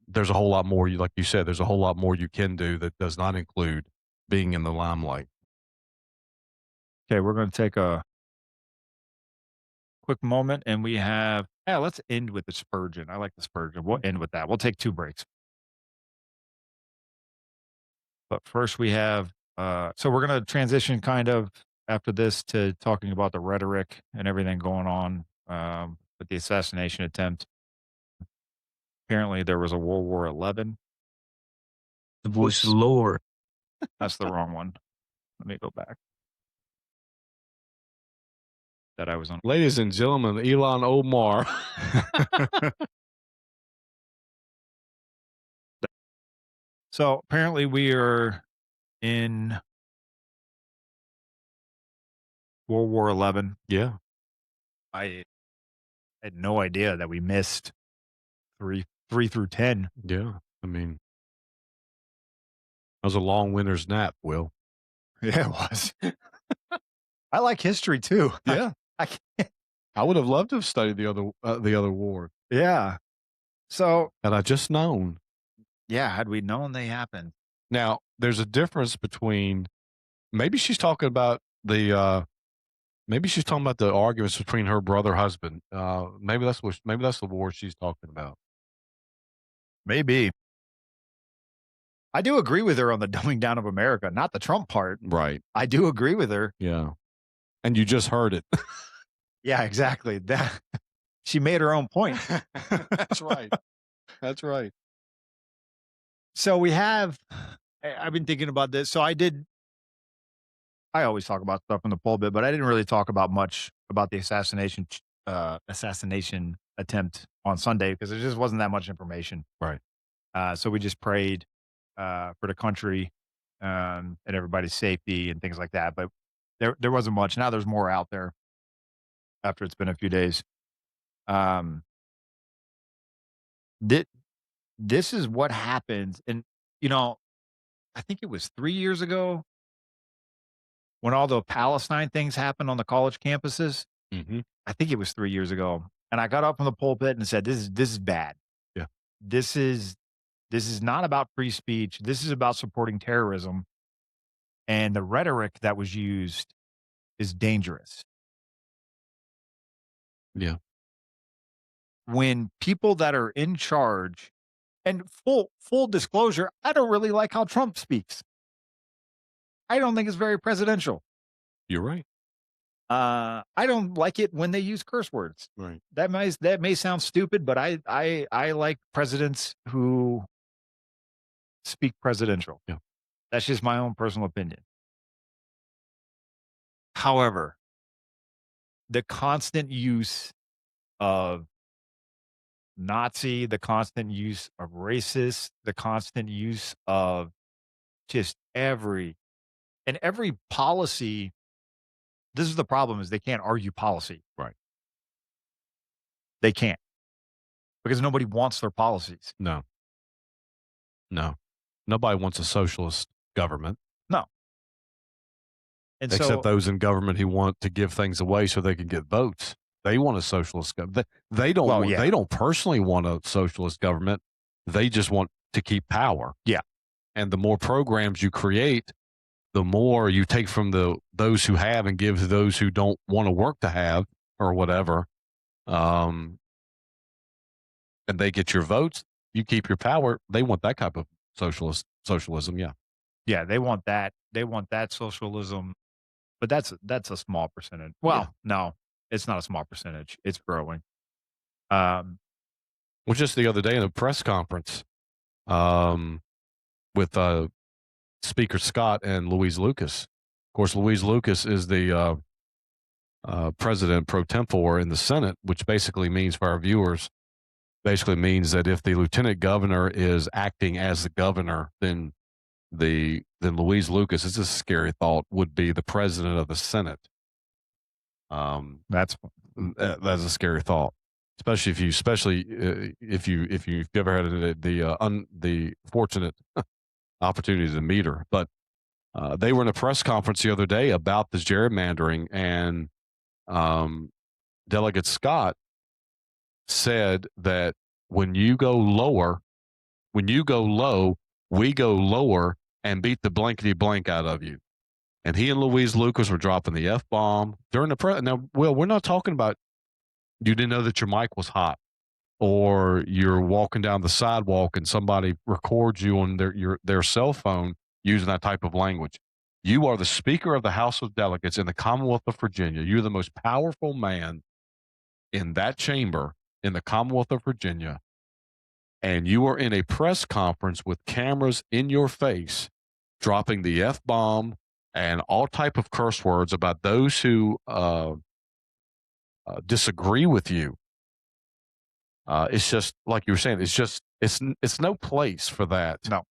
Speaker 2: there's a whole lot more like you said, there's a whole lot more you can do that does not include being in the limelight.
Speaker 1: Okay, we're going to take a quick moment, and we have. Yeah, let's end with the Spurgeon. I like the Spurgeon. We'll end with that. We'll take 2 breaks. But first we have, so we're gonna transition kind of after this to talking about the rhetoric and everything going on, with the assassination attempt. Apparently there was a World War 11.
Speaker 3: The voice of
Speaker 1: Oops,
Speaker 3: the Lord.
Speaker 1: that's the wrong one. Let me go back. That I was on.
Speaker 2: Ladies and gentlemen, Elon Omar.
Speaker 1: So apparently we are in World War 11.
Speaker 2: Yeah,
Speaker 1: I had no idea that we missed 3 through 10.
Speaker 2: yeah. I mean, that was a long winter's nap, Will.
Speaker 1: Yeah, it was. I like history too.
Speaker 2: Yeah.
Speaker 1: I can't,
Speaker 2: I would have loved to have studied the other war
Speaker 1: yeah. So
Speaker 2: had I just known.
Speaker 1: yeah, had we known they happened.
Speaker 2: Now, there's a difference between maybe she's talking about maybe she's talking about the arguments between her brother husband. Maybe that's the war she's talking about.
Speaker 1: Maybe. I do agree with her on the dumbing down of America, not the Trump part.
Speaker 2: Right.
Speaker 1: I do agree with her.
Speaker 2: Yeah. And you just heard it.
Speaker 1: Yeah, exactly. That she made her own point.
Speaker 2: That's right. That's right.
Speaker 1: So we have I've been thinking about this. I always talk about stuff in the pulpit, but I didn't really talk about much about the assassination attempt on Sunday because there just wasn't that much information.
Speaker 2: Right.
Speaker 1: So we just prayed for the country and everybody's safety and things like that. But there wasn't much. Now there's more out there after it's been a few days. Um, thi- this is what happens, and you know, I think it was 3 years ago when all the Palestine things happened on the college campuses.
Speaker 2: Hmm.
Speaker 1: I think it was 3 years ago, and I got up from the pulpit and said, "This is bad.
Speaker 2: Yeah.
Speaker 1: This is this is not about free speech. This is about supporting terrorism, and the rhetoric that was used is dangerous."
Speaker 2: Yeah.
Speaker 1: When people that are in charge, and full disclosure, I don't really like how Trump speaks. I don't think it's very presidential.
Speaker 2: You're right.
Speaker 1: I don't like it when they use curse words.
Speaker 2: Right.
Speaker 1: That may sound stupid, but I like presidents who speak presidential.
Speaker 2: Yeah.
Speaker 1: That's just my own personal opinion. However, the constant use of Nazi, the constant use of racist, the constant use of just every policy. This is the problem: is they can't argue policy.
Speaker 2: Right.
Speaker 1: They can't because nobody wants their policies.
Speaker 2: No. No. Nobody wants a socialist government,
Speaker 1: No, and
Speaker 2: except
Speaker 1: so
Speaker 2: those in government who want to give things away so they can get votes. They want a socialist government. They don't
Speaker 1: well,
Speaker 2: want. They
Speaker 1: yeah,
Speaker 2: don't personally want a socialist government. They just want to keep power.
Speaker 1: yeah.
Speaker 2: And the more programs you create, the more you take from those who have and give to those who don't want to work to have or whatever. Um, and they get your votes. You keep your power. They want that type of socialism. Yeah.
Speaker 1: Yeah, they want that. They want that socialism, but that's a small percentage.
Speaker 2: Yeah.
Speaker 1: Well, no, it's not a small percentage. It's growing. Um,
Speaker 2: Well, just the other day in a press conference um, with Speaker Scott and Louise Lucas. Of course, Louise Lucas is the president pro tempore in the Senate, which basically means for our viewers, basically means that if the lieutenant governor is acting as the governor, then Louise Lucas, it's a scary thought, would be the president of the Senate.
Speaker 1: that's
Speaker 2: That's a scary thought, especially if you've ever had the fortunate opportunity to meet her. But they were in a press conference the other day about this gerrymandering, and um, Delegate Scott said that when you go lower, when you go low, we go lower and beat the blankety blank out of you. And he and Louise Lucas were dropping the F bomb during the press. Now, Will, we're not talking about you didn't know that your mic was hot, or you're walking down the sidewalk and somebody records you on their cell phone using that type of language. You are the Speaker of the House of Delegates in the Commonwealth of Virginia. You're the most powerful man in that chamber in the Commonwealth of Virginia, and you are in a press conference with cameras in your face, dropping the F bomb and all type of curse words about those who disagree with you. It's just like you were saying. It's no place for that
Speaker 1: no.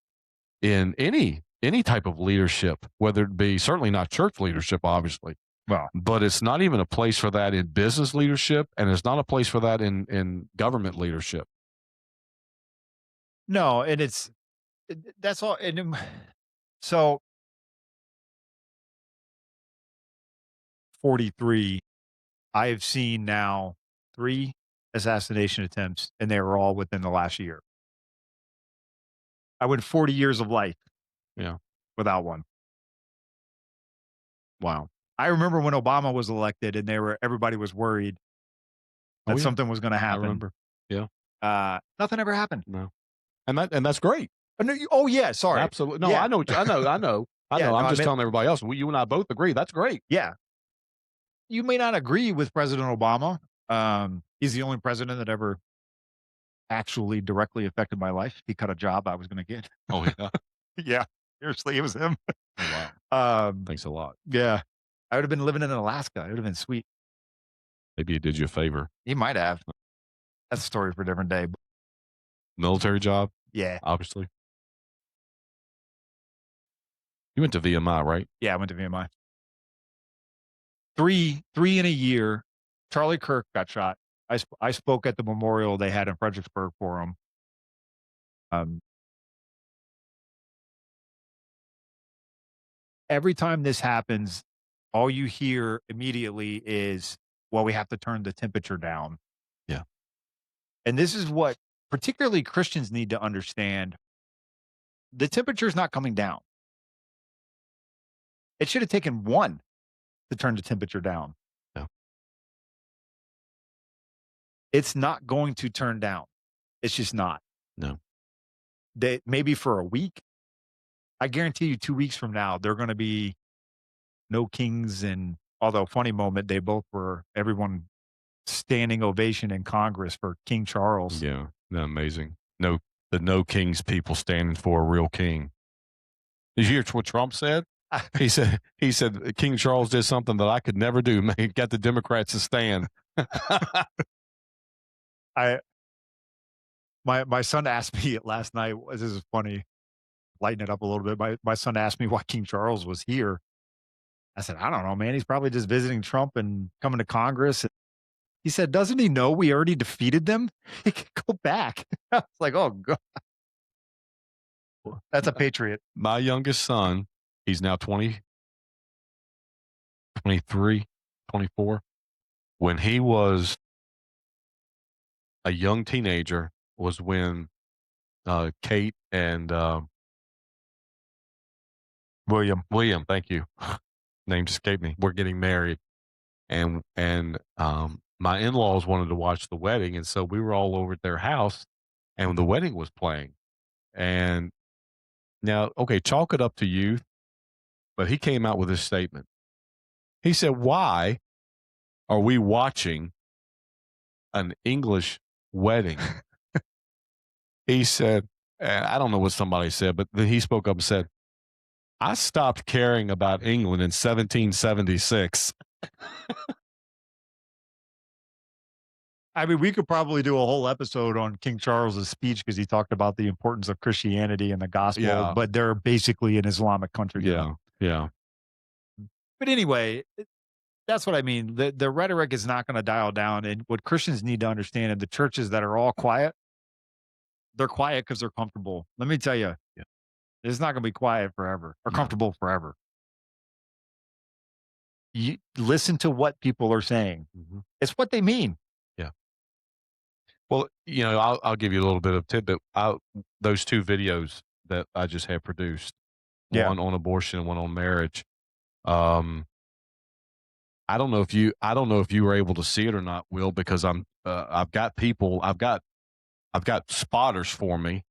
Speaker 2: in any type of leadership, whether it be certainly not church leadership, obviously,
Speaker 1: Well,
Speaker 2: but it's not even a place for that in business leadership, and it's not a place for that in government leadership.
Speaker 1: no, and that's all. So 43, I have seen now 3 assassination attempts, and they were all within the last year. I went 40 years of life
Speaker 2: Yeah.
Speaker 1: without one.
Speaker 2: Wow.
Speaker 1: I remember when Obama was elected, and everybody was worried
Speaker 2: Oh
Speaker 1: that
Speaker 2: yeah.
Speaker 1: something was going to
Speaker 2: I
Speaker 1: happen.
Speaker 2: remember. Yeah.
Speaker 1: Nothing ever happened.
Speaker 2: No. And that's great.
Speaker 1: Oh, no, oh yeah, sorry.
Speaker 2: Absolutely. No,
Speaker 1: Yeah,
Speaker 2: I know. I know. I know. I
Speaker 1: yeah.
Speaker 2: know.
Speaker 1: No,
Speaker 2: I'm
Speaker 1: I
Speaker 2: just
Speaker 1: meant
Speaker 2: telling everybody else. You and I both agree. That's great.
Speaker 1: yeah. You may not agree with President Obama. He's the only president that ever actually directly affected my life. He cut a job I was gonna get.
Speaker 2: Oh, yeah.
Speaker 1: Yeah, seriously, it was him.
Speaker 2: Oh, wow.
Speaker 1: Um,
Speaker 2: Thanks a lot.
Speaker 1: yeah. I would have been living in Alaska. It would have been sweet.
Speaker 2: Maybe he did you a favor.
Speaker 1: He might have. That's a story for a different day, but
Speaker 2: Military job,
Speaker 1: yeah.
Speaker 2: obviously. You went to VMI, right?
Speaker 1: Yeah, I went to VMI. 3 in a year. Charlie Kirk got shot. I spoke at the memorial they had in Fredericksburg for him. Um, every time this happens, all you hear immediately is, "Well, we have to turn the temperature down."
Speaker 2: Yeah.
Speaker 1: And this is what particularly Christians need to understand. The temperature is not coming down. It should have taken one to turn the temperature down.
Speaker 2: Yeah.
Speaker 1: It's not going to turn down. It's just not.
Speaker 2: No.
Speaker 1: They maybe for a week. I guarantee you 2 weeks from now, they're gonna be no kings, and although funny moment, they both were everyone standing ovation in Congress for King Charles.
Speaker 2: Yeah. No, amazing. No, the no kings people standing for a real king. Did you hear what Trump said? He said King Charles did something that I could never do. Man, he got the Democrats to stand.
Speaker 1: I my son asked me last night, this is funny, lighten it up a little bit. My son asked me why King Charles was here. I said, "I don't know, man. He's probably just visiting Trump and coming to Congress." He said, "Doesn't he know we already defeated them? He can go back." I was like, "Oh, God, that's a patriot."
Speaker 2: My youngest son, he's now 20, 23, 24. When he was a young teenager was when Kate and William, thank you, name just escaped me. We're getting married, and my in-laws wanted to watch the wedding, and so we were all over at their house, and the wedding was playing. And now, okay, chalk it up to youth, but he came out with this statement. He said, "Why are we watching an English wedding?" He said, and I don't know what somebody said, but then he spoke up and said, "I stopped caring about England in 1776."
Speaker 1: I mean, we could probably do a whole episode on King Charles's speech because he talked about the importance of Christianity and the gospel,
Speaker 2: Yeah,
Speaker 1: but they're basically an Islamic country
Speaker 2: yeah,
Speaker 1: now.
Speaker 2: yeah,
Speaker 1: But anyway, that's what I mean. The rhetoric is not going to dial down. And what Christians need to understand in the churches that are all quiet, they're quiet because they're comfortable. Let me tell you,
Speaker 2: yeah,
Speaker 1: it's not going to be quiet forever or
Speaker 2: no,
Speaker 1: comfortable forever. You listen to what people are saying.
Speaker 2: mhm,
Speaker 1: It's what they mean.
Speaker 2: yeah. Well, I'll give you a little bit of tidbit. Those 2 videos that I just had produced,
Speaker 1: Yeah.
Speaker 2: one on abortion and one on marriage. Um, I don't know if you were able to see it or not, Will, because I've got spotters for me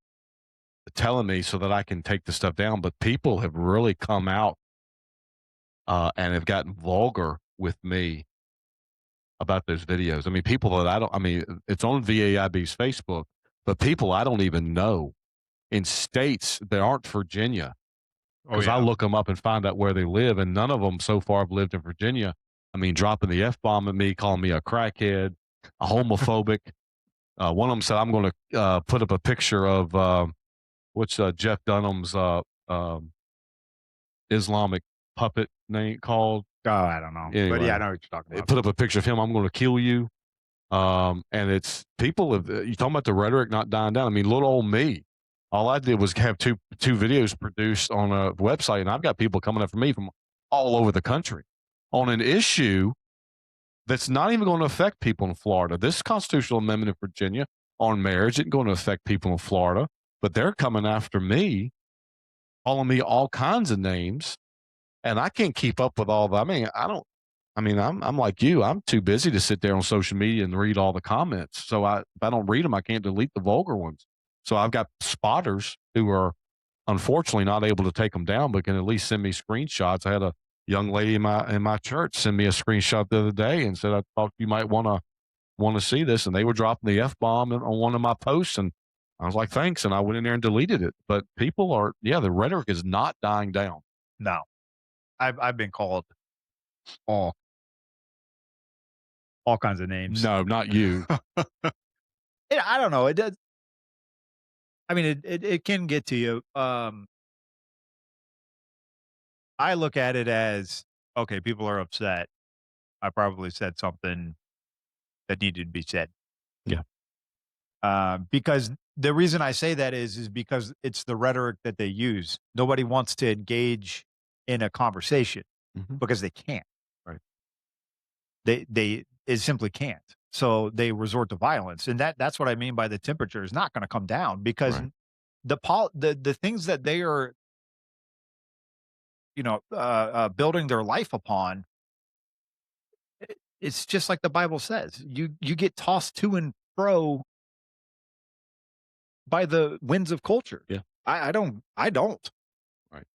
Speaker 2: telling me so that I can take the stuff down. But people have really come out and have gotten vulgar with me about those videos. I mean, people that I don't. I mean, it's on VAIB's Facebook, but people I don't even know in states that aren't Virginia,
Speaker 1: Oh,
Speaker 2: because I
Speaker 1: yeah.
Speaker 2: look them up and find out where they live, and none of them so far have lived in Virginia. I mean, dropping the F bomb at me, calling me a crackhead, a homophobic. One of them said, "I'm going to put up a picture of what's Jeff Dunham's Islamic puppet name called."
Speaker 1: Oh, I don't know. But yeah, I
Speaker 2: Anyway,
Speaker 1: know what you're talking about.
Speaker 2: put up a picture of him. "I'm going to kill you." And it's people have you talking about the rhetoric not dying down. I mean, little old me. All I did was have two videos produced on a website, and I've got people coming up for me from all over the country on an issue that's not even going to affect people in Florida. This constitutional amendment in Virginia on marriage isn't going to affect people in Florida, but they're coming after me, calling me all kinds of names, and I can't keep up with all that. I mean, I don't. I mean, I'm like you. I'm too busy to sit there on social media and read all the comments. So if I don't read them, I can't delete the vulgar ones. So I've got spotters who are unfortunately not able to take them down, but can at least send me screenshots. I had a young lady in my church send me a screenshot the other day and said, "I thought you might want to want to see this, and they were dropping the f bomb on one of my posts, and I was like, thanks, and I went in there and deleted it. But people are, yeah, the rhetoric is not dying down.
Speaker 1: No, I've been called all all kinds of names.
Speaker 2: No, not you.
Speaker 1: Yeah, I don't know. It does. I mean, it can get to you. I look at it as okay. People are upset. I probably said something that needed to be said.
Speaker 2: Yeah.
Speaker 1: Because the reason I say that is because it's the rhetoric that they use. Nobody wants to engage in a conversation
Speaker 2: Mhm.
Speaker 1: because they can't.
Speaker 2: Right.
Speaker 1: They it simply can't. So they resort to violence, and that's what I mean by the temperature is not going to come down because
Speaker 2: Right.
Speaker 1: the things that they are building their life upon. It's just like the Bible says. You get tossed to and fro by the winds of culture.
Speaker 2: Yeah.
Speaker 1: I don't.
Speaker 2: Right.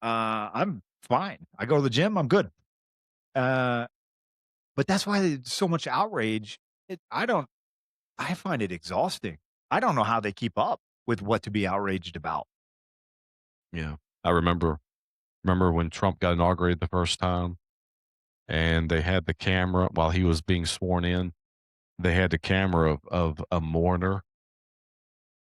Speaker 1: I'm fine. I go to the gym, I'm good. Uh, but that's why there's so much outrage. I find it exhausting. I don't know how they keep up with what to be outraged about.
Speaker 2: Yeah. I remember when Trump got inaugurated the first time, and they had the camera while he was being sworn in. They had the camera of a mourner,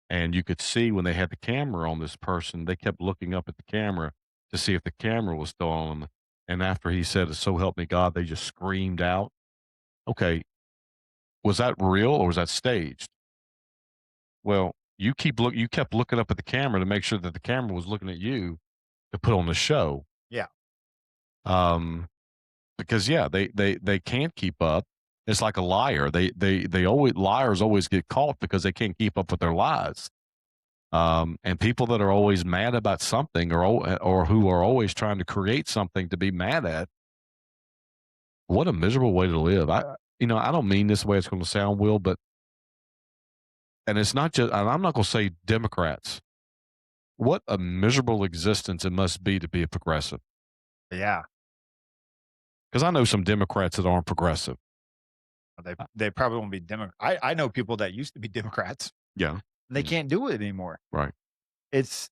Speaker 2: and you could see when they had the camera on this person, they kept looking up at the camera to see if the camera was still on. And after he said, "So help me God," they just screamed out. Okay, was that real or was that staged? Well, you kept looking up at the camera to make sure that the camera was looking at you to put on the show.
Speaker 1: Yeah.
Speaker 2: Um, because yeah, they can't keep up. It's like a liar. They always liars always get caught because they can't keep up with their lies. And people that are always mad about something or who are always trying to create something to be mad at, what a miserable way to live. I don't mean this way it's going to sound, Will, but and it's not just. And I'm not going to say Democrats. What a miserable existence it must be to be a progressive.
Speaker 1: Yeah.
Speaker 2: Because I know some Democrats that aren't progressive.
Speaker 1: They probably won't be Democrat. I know people that used to be Democrats.
Speaker 2: Yeah,
Speaker 1: And they can't do it anymore.
Speaker 2: right.
Speaker 1: It's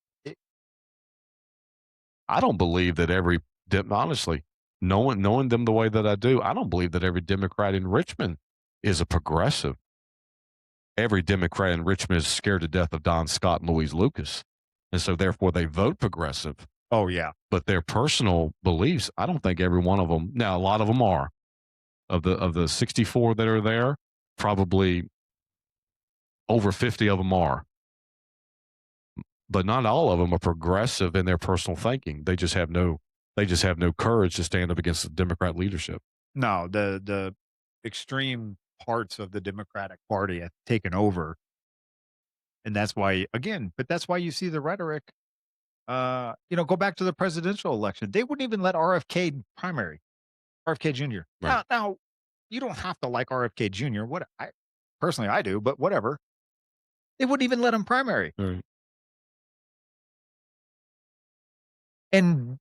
Speaker 2: I don't believe that honestly, knowing them the way that I do, I don't believe that every Democrat in Richmond is a progressive. Every Democrat in Richmond is scared to death of Don Scott and Louise Lucas, and so therefore they vote progressive.
Speaker 1: oh yeah.
Speaker 2: But their personal beliefs, I don't think every one of them. Now, a lot of them are of the 64 that are there, probably over 50 of them are, but not all of them are progressive in their personal thinking. They just have no courage to stand up against the Democrat leadership.
Speaker 1: No, the extreme parts of the Democratic Party have taken over, and that's why that's why you see the rhetoric. Go back to the presidential election. They wouldn't even let RFK Jr.
Speaker 2: Right.
Speaker 1: Now, you don't have to like RFK Jr. What I personally I do, but whatever. They wouldn't even let him primary.
Speaker 2: Right.
Speaker 1: And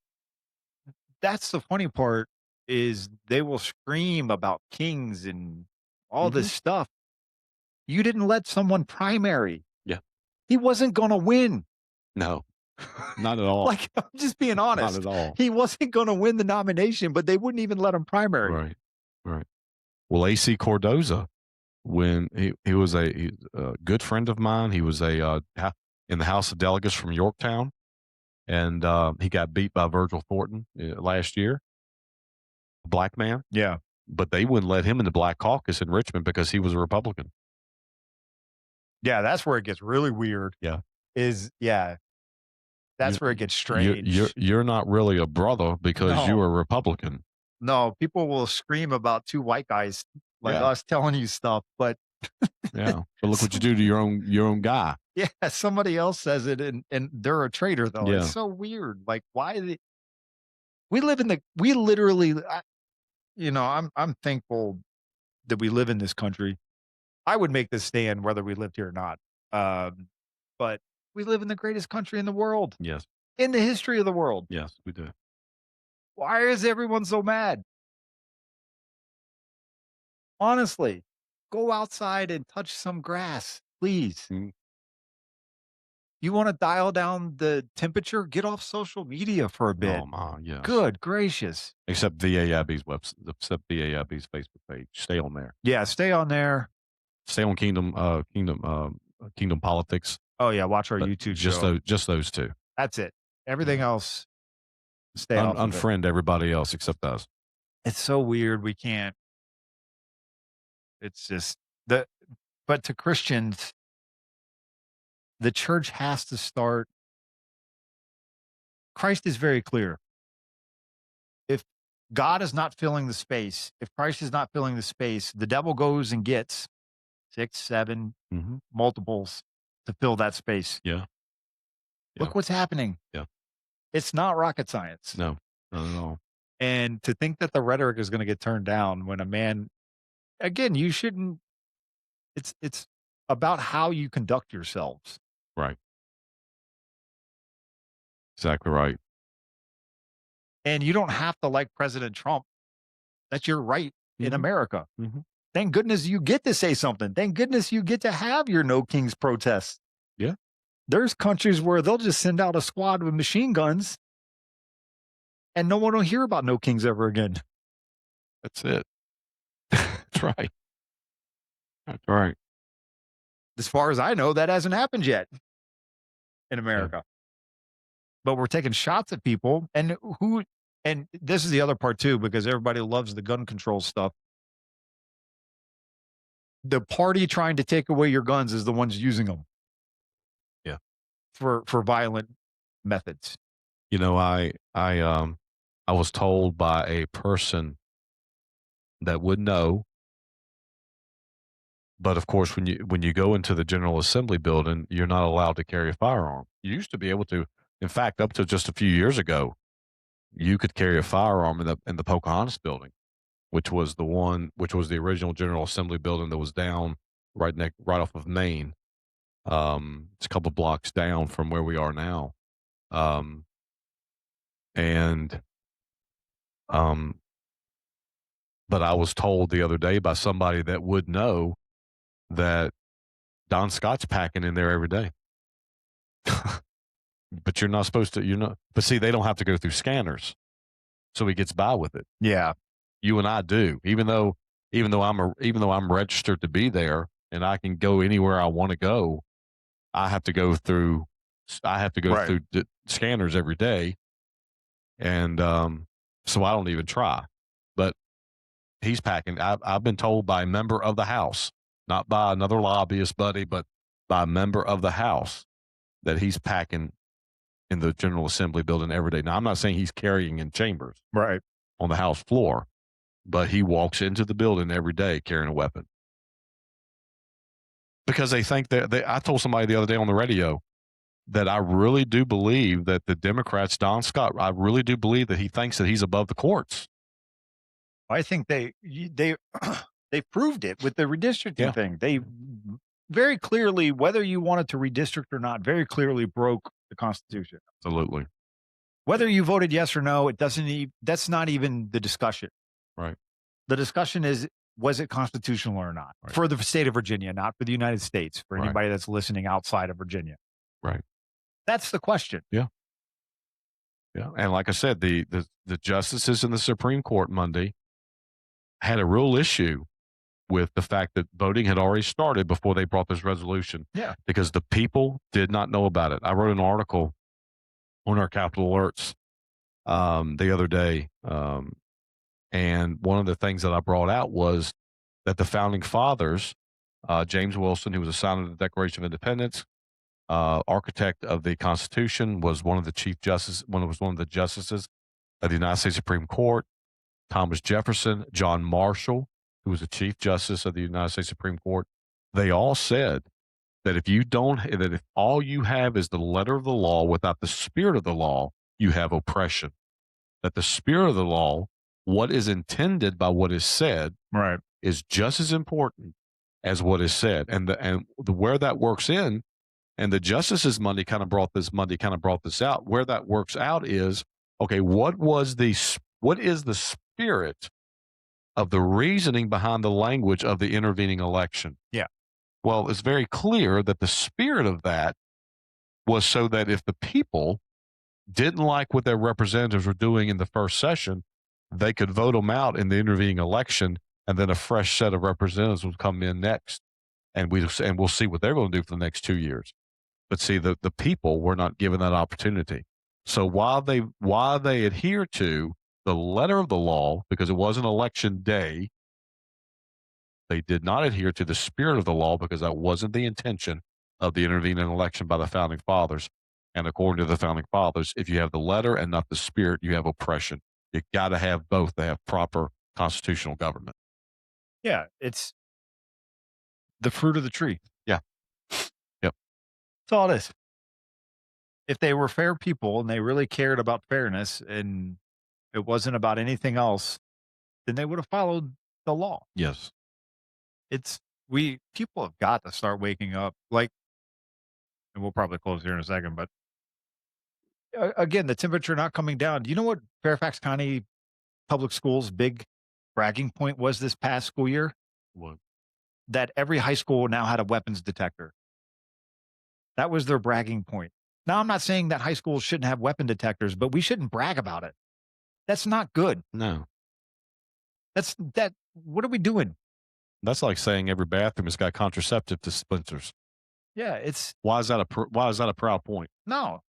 Speaker 1: that's the funny part is they will scream about kings and all
Speaker 2: Mhm.
Speaker 1: this stuff. You didn't let someone primary.
Speaker 2: Yeah.
Speaker 1: He wasn't gonna win.
Speaker 2: No, not at all.
Speaker 1: Like, I'm just being
Speaker 2: Not
Speaker 1: honest.
Speaker 2: at all.
Speaker 1: He wasn't gonna win the nomination, but they wouldn't even let him primary.
Speaker 2: Right. Right. Well, AC Cordoza, when he was he's a good friend of mine, he was in the House of Delegates from Yorktown, and he got beat by Virgil Thornton last year, a black man.
Speaker 1: Yeah.
Speaker 2: But they wouldn't let him in the Black Caucus in Richmond because he was a Republican.
Speaker 1: Yeah, that's where it gets really weird.
Speaker 2: Yeah.
Speaker 1: Yeah,
Speaker 2: You
Speaker 1: that's where it gets
Speaker 2: you're
Speaker 1: strange.
Speaker 2: you're not really a brother because
Speaker 1: No.
Speaker 2: you're a Republican.
Speaker 1: No, people will scream about 2 white guys like
Speaker 2: Yeah.
Speaker 1: us telling you stuff, but
Speaker 2: Yeah. But look what you do to your own guy.
Speaker 1: yeah, somebody else says it and they're a traitor though.
Speaker 2: Yeah.
Speaker 1: It's so weird. Like why we literally I'm thankful that we live in this country. I would make this stand whether we lived here or not. But we live in the greatest country in the world,
Speaker 2: Yes.
Speaker 1: in the history of the world.
Speaker 2: Yes, we do.
Speaker 1: Why is everyone so mad? Honestly. go outside and touch some grass, please.
Speaker 2: Mm.
Speaker 1: You want to dial down the temperature? Get off social media for a bit.
Speaker 2: Oh my, yes.
Speaker 1: Good gracious.
Speaker 2: Except VAIB's website, except VAIB's Facebook page. Stay on there.
Speaker 1: Yeah, stay on there.
Speaker 2: Stay on Kingdom Politics.
Speaker 1: Oh yeah, watch our
Speaker 2: But
Speaker 1: YouTube show.
Speaker 2: just those two.
Speaker 1: That's it. Everything else, stay off of it.
Speaker 2: Unfriend everybody else except us.
Speaker 1: It's so weird. We can't. It's just the. But to Christians, the church has to start. Christ is very clear. If God is not filling the space, if Christ is not filling the space, the devil goes and gets 6, 7
Speaker 2: Mhm.
Speaker 1: multiples to fill that space.
Speaker 2: Yeah.
Speaker 1: Look
Speaker 2: Yeah.
Speaker 1: what's happening.
Speaker 2: Yeah.
Speaker 1: It's not rocket science.
Speaker 2: No, not at all.
Speaker 1: And to think that the rhetoric is going to get turned down when a man, again, you shouldn't. It's about how you conduct yourselves.
Speaker 2: Right. Exactly right.
Speaker 1: And you don't have to like President Trump. That's your right in
Speaker 2: Mhm.
Speaker 1: America.
Speaker 2: Mhm.
Speaker 1: Thank goodness you get to say something. Thank goodness you get to have your No Kings protests.
Speaker 2: Yeah.
Speaker 1: There's countries where they'll just send out a squad with machine guns and no one will hear about No Kings ever again.
Speaker 2: That's it. That's right. That's right.
Speaker 1: As far as I know, that hasn't happened yet in America. But we're taking shots at people and this is the other part too, because everybody loves the gun control stuff. The party trying to take away your guns is the ones using them.
Speaker 2: Yeah.
Speaker 1: For violent methods.
Speaker 2: You know, I was told by a person that would know, but of course, when you go into the General Assembly building, you're not allowed to carry a firearm. You used to be able to. In fact, up to just a few years ago, you could carry a firearm in the Pocahontas building, which was the original General Assembly building that was down right off of Main. It's a couple blocks down from where we are now. Um, and but I was told the other day by somebody that would know that Don Scott's packing in there every day. But you're not supposed to. You're not. But see, they don't have to go through scanners, so he gets by with it.
Speaker 1: Yeah.
Speaker 2: You and I do, even though I'm registered to be there and I can go anywhere I want to go. I have to go through
Speaker 1: Right.
Speaker 2: through scanners every day, and so I don't even try. But he's packing. I've been told by a member of the House, not by another lobbyist buddy, but by a member of the House, that he's packing in the General Assembly building every day. Now, I'm not saying he's carrying in chambers
Speaker 1: Right.
Speaker 2: on the House floor, but he walks into the building every day carrying a weapon. Because they think I told somebody the other day on the radio that I really do believe that the Democrats, Don Scott, I really do believe that he thinks that he's above the courts.
Speaker 1: I think they proved it with the redistricting thing. They very clearly, whether you wanted to redistrict or not, very clearly broke the Constitution.
Speaker 2: Absolutely.
Speaker 1: Whether you voted yes or no, that's not even the discussion.
Speaker 2: Right.
Speaker 1: The discussion is, was it constitutional or not?
Speaker 2: Right.
Speaker 1: For the state of Virginia, not for the United States, for
Speaker 2: Right.
Speaker 1: anybody that's listening outside of Virginia.
Speaker 2: Right.
Speaker 1: That's the question.
Speaker 2: Yeah. Yeah. And like I said, the justices in the Supreme Court Monday had a real issue with the fact that voting had already started before they brought this resolution.
Speaker 1: Yeah.
Speaker 2: Because the people did not know about it. I wrote an article on our Capitol Alerts the other day. And one of the things that I brought out was that the founding fathers, James Wilson, who was a signer of the Declaration of Independence, architect of the Constitution, was one of the justices of the United States Supreme Court. Thomas Jefferson, John Marshall, who was the Chief Justice of the United States Supreme Court. They all said that if all you have is the letter of the law without the spirit of the law, you have oppression. That the spirit of the law, what is intended by what is said,
Speaker 1: Right.
Speaker 2: is just as important as what is said. And where that works in, and the justices Monday kind of brought this out. Where that works out is, okay, what is the spirit of the reasoning behind the language of the intervening election.
Speaker 1: Yeah.
Speaker 2: Well, it's very clear that the spirit of that was so that if the people didn't like what their representatives were doing in the first session, they could vote them out in the intervening election, and then a fresh set of representatives would come in next, and we'll see what they're going to do for the next 2 years. But see, the people were not given that opportunity. So while they adhere to the letter of the law, because it was an election day, they did not adhere to the spirit of the law because that wasn't the intention of the intervening election by the founding fathers. And according to the founding fathers, if you have the letter and not the spirit, you have oppression. You got to have both to have proper constitutional government.
Speaker 1: Yeah. It's the fruit of the tree.
Speaker 2: Yeah. Yep.
Speaker 1: That's all it is. If they were fair people and they really cared about fairness and it wasn't about anything else, then they would have followed the law.
Speaker 2: Yes.
Speaker 1: It's we people have got to start waking up. Like, and we'll probably close here in a second, but again, the temperature not coming down. Do you know what Fairfax County Public Schools' big bragging point was this past school year?
Speaker 2: What?
Speaker 1: That every high school now had a weapons detector. That was their bragging point. Now, I'm not saying that high schools shouldn't have weapon detectors, but we shouldn't brag about it. That's not good.
Speaker 2: No.
Speaker 1: That's that. What are we doing?
Speaker 2: That's like saying every bathroom has got contraceptive dispensers.
Speaker 1: Yeah, it's
Speaker 2: Why is that a proud point?
Speaker 1: no.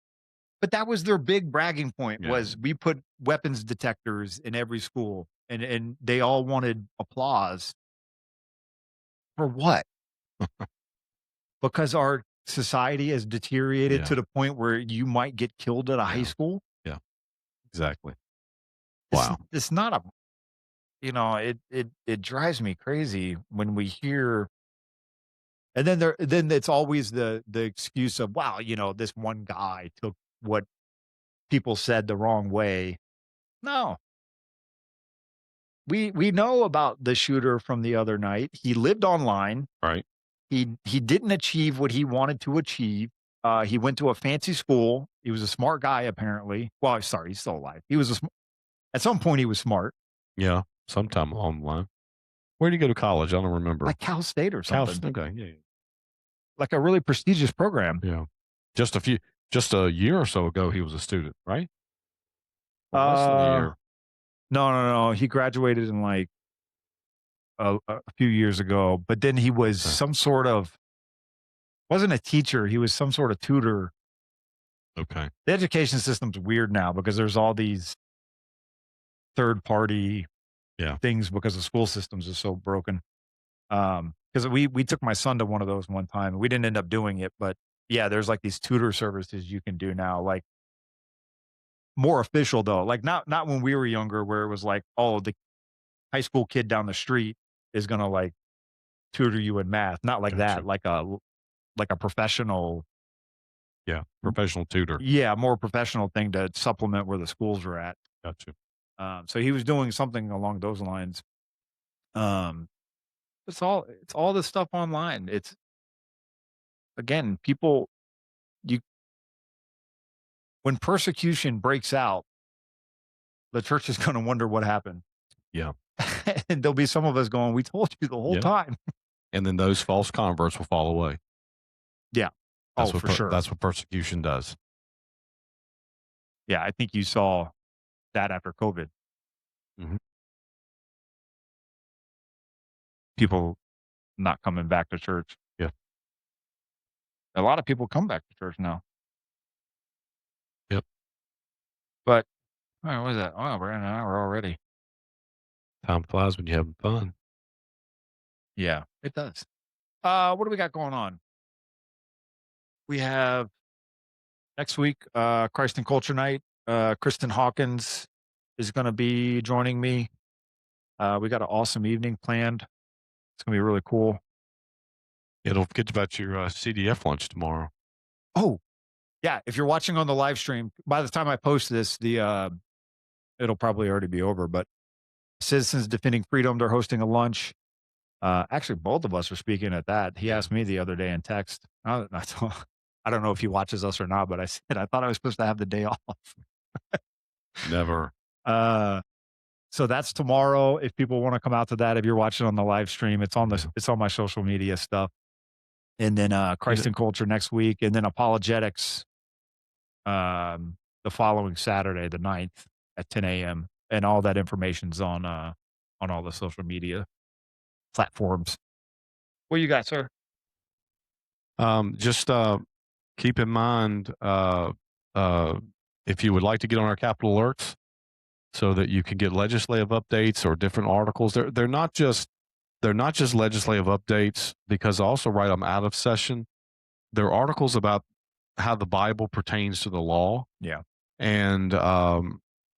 Speaker 1: But that was their big bragging point
Speaker 2: Yeah.
Speaker 1: was we put weapons detectors in every school and they all wanted applause. For what? Because our society has deteriorated
Speaker 2: Yeah.
Speaker 1: to the point where you might get killed at a high
Speaker 2: Yeah.
Speaker 1: school.
Speaker 2: Yeah. Exactly.
Speaker 1: It's
Speaker 2: Wow.
Speaker 1: it's not a it drives me crazy when we hear and then it's always the excuse of, wow, this one guy took what people said the wrong way. No. We know about the shooter from the other night. He lived online.
Speaker 2: Right.
Speaker 1: He didn't achieve what he wanted to achieve. He went to a fancy school. He was a smart guy, apparently. Well, sorry, he's still alive. He was at some point he was smart,
Speaker 2: Yeah. Sometime along the line. Where did you go to college? I don't remember.
Speaker 1: like Cal State or
Speaker 2: Cal.
Speaker 1: something,
Speaker 2: Okay. Yeah.
Speaker 1: like a really prestigious program.
Speaker 2: Yeah. Just a year or so ago, he was a student, right? Or less than a
Speaker 1: Uh,
Speaker 2: year.
Speaker 1: no, no, no. He graduated in like a few years ago, but then he was
Speaker 2: Okay.
Speaker 1: some sort of wasn't a teacher. He was some sort of tutor.
Speaker 2: Okay.
Speaker 1: The education system's weird now because there's all these third party
Speaker 2: Yeah.
Speaker 1: things because the school systems are so broken. Because we took my son to one of those one time. We didn't end up doing it, but yeah, there's like these tutor services you can do now, like more official though. Like not when we were younger, where it was like, oh, the high school kid down the street is gonna like tutor you in math. Not like that,
Speaker 2: Gotcha.
Speaker 1: like a professional,
Speaker 2: Yeah. Professional tutor.
Speaker 1: yeah, more professional thing to supplement where the schools are at.
Speaker 2: Gotcha.
Speaker 1: So he was doing something along those lines. Um, it's all this stuff online. It's again, people you when persecution breaks out, the church is going to wonder what happened.
Speaker 2: Yeah.
Speaker 1: And there'll be some of us going, "We told you the whole
Speaker 2: Yeah.
Speaker 1: time."
Speaker 2: And then those false converts will fall away.
Speaker 1: Yeah. Oh, for sure.
Speaker 2: That's what persecution does.
Speaker 1: Yeah, I think you saw that after COVID.
Speaker 2: Mhm.
Speaker 1: People not coming back to church.
Speaker 2: Yeah.
Speaker 1: A lot of people come back to church now.
Speaker 2: Yep.
Speaker 1: But what was that? Oh, we're in an hour already.
Speaker 2: Time flies when you're having fun.
Speaker 1: Yeah, it does. What do we got going on? We have next week, Christ and Culture Night. Kristen Hawkins is going to be joining me. We got an awesome evening planned. It's going to be really cool.
Speaker 2: Yeah, don't forget about your CDF lunch tomorrow.
Speaker 1: Oh, yeah. If you're watching on the live stream, by the time I post this, it'll probably already be over. But Citizens Defending Freedom, they're hosting a lunch. Actually, both of us are speaking at that. He asked me the other day in text. I don't know if he watches us or not, but I said I thought I was supposed to have the day off.
Speaker 2: Never.
Speaker 1: Uh, So that's tomorrow. If people want to come out to that, if you're watching on the live stream, it's on it's on my social media stuff. And then Christ and Culture next week, and then apologetics the following Saturday, the 9th at 10 a.m. And all that information's on all the social media platforms. What you got, sir?
Speaker 2: Just keep in mind if you would like to get on our Capitol alerts so that you can get legislative updates or different articles. They're not just legislative updates, because I also write them out of session. They're articles about how the Bible pertains to the law.
Speaker 1: Yeah.
Speaker 2: And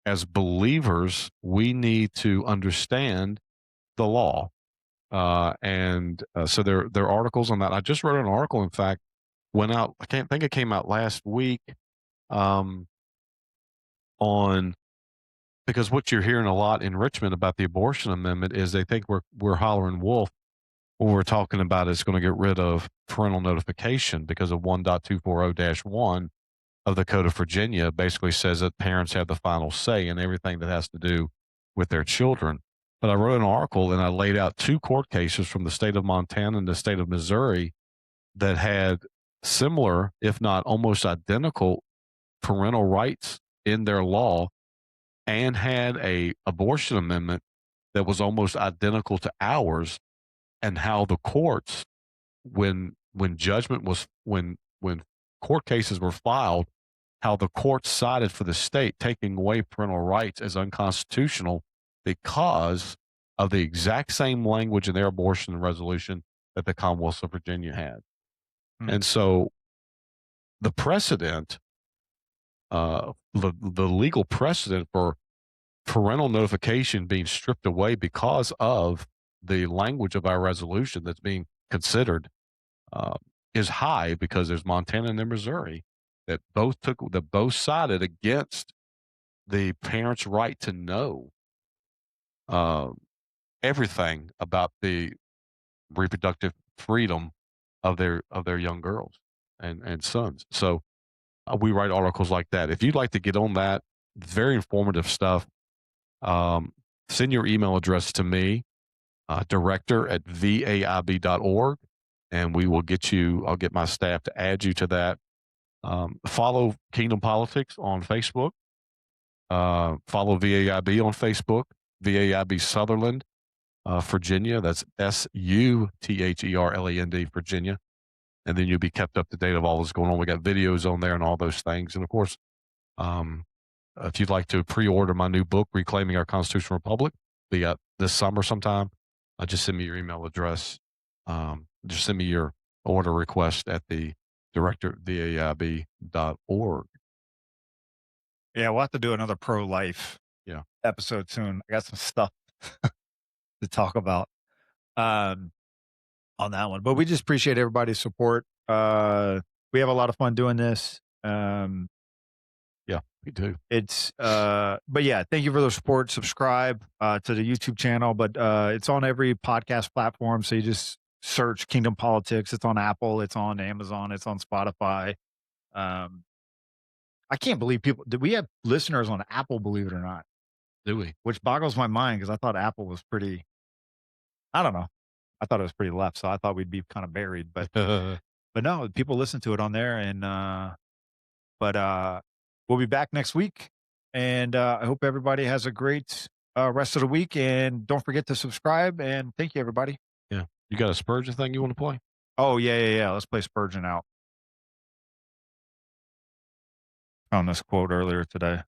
Speaker 2: as believers, we need to understand the law. So there are articles on that. I just wrote an article, in fact, went out, I can't think it came out last week, on, because what you're hearing a lot in Richmond about the abortion amendment is they think we're hollering wolf. What we're talking about is going to get rid of parental notification, because of 1.240-1 of the Code of Virginia basically says that parents have the final say in everything that has to do with their children. But I wrote an article and I laid out 2 court cases from the state of Montana and the state of Missouri that had similar, if not almost identical, parental rights in their law, and had a abortion amendment that was almost identical to ours, and how the courts, when court cases were filed, how the courts sided for the state, taking away parental rights as unconstitutional because of the exact same language in their abortion resolution that the Commonwealth of Virginia had. And so the precedent, the legal precedent for parental notification being stripped away because of the language of our resolution that's being considered is high, because there's Montana and Missouri that both sided against the parents' right to know everything about the reproductive freedom of their young girls and sons. So we write articles like that. If you'd like to get on that, very informative stuff. Send your email address to me, director@vaib.org, and we will I'll get my staff to add you to that. Follow Kingdom Politics on Facebook. Follow VAIB on Facebook, VAIB Sutherland, Virginia. That's SUTHERLAND, Virginia. And then you'll be kept up to date of all that's going on. We got videos on there and all those things. And of course, if you'd like to pre-order my new book, Reclaiming Our Constitutional Republic, be out this summer sometime, just send me your email address. Just send me your order request at the director@vaib.org.
Speaker 1: Yeah, we'll have to do another pro-life episode soon. I got some stuff to talk about on that one. But we just appreciate everybody's support. We have a lot of fun doing this.
Speaker 2: Yeah, we do.
Speaker 1: But yeah, thank you for the support. Subscribe to the YouTube channel, but it's on every podcast platform. So you just search Kingdom Politics. It's on Apple, it's on Amazon, it's on Spotify. I can't believe we have listeners on Apple, believe it or not.
Speaker 2: Do we?
Speaker 1: Which boggles my mind, because I thought Apple was pretty, I don't know. I thought it was pretty left, so I thought we'd be kind of buried, but no, people listen to it on there. And we'll be back next week, and I hope everybody has a great rest of the week, and don't forget to subscribe, and thank you, everybody.
Speaker 2: Yeah. You got a Spurgeon thing you want to play?
Speaker 1: Oh, yeah. Let's play Spurgeon out. Found this quote earlier today.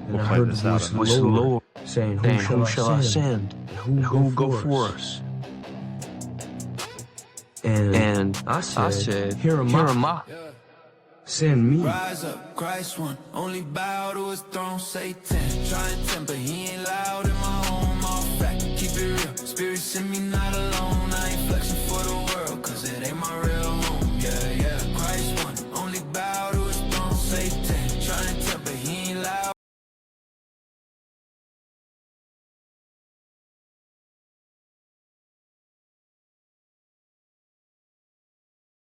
Speaker 3: And I heard the voice of the Lord saying, Who shall I send? And who will go for us? And I said, Here am I. Send me.
Speaker 4: Rise up, Christ one, only bow to his throne, Satan. Try and temper, he ain't loud in my home, all fact. Keep it real, spirit send me not alone.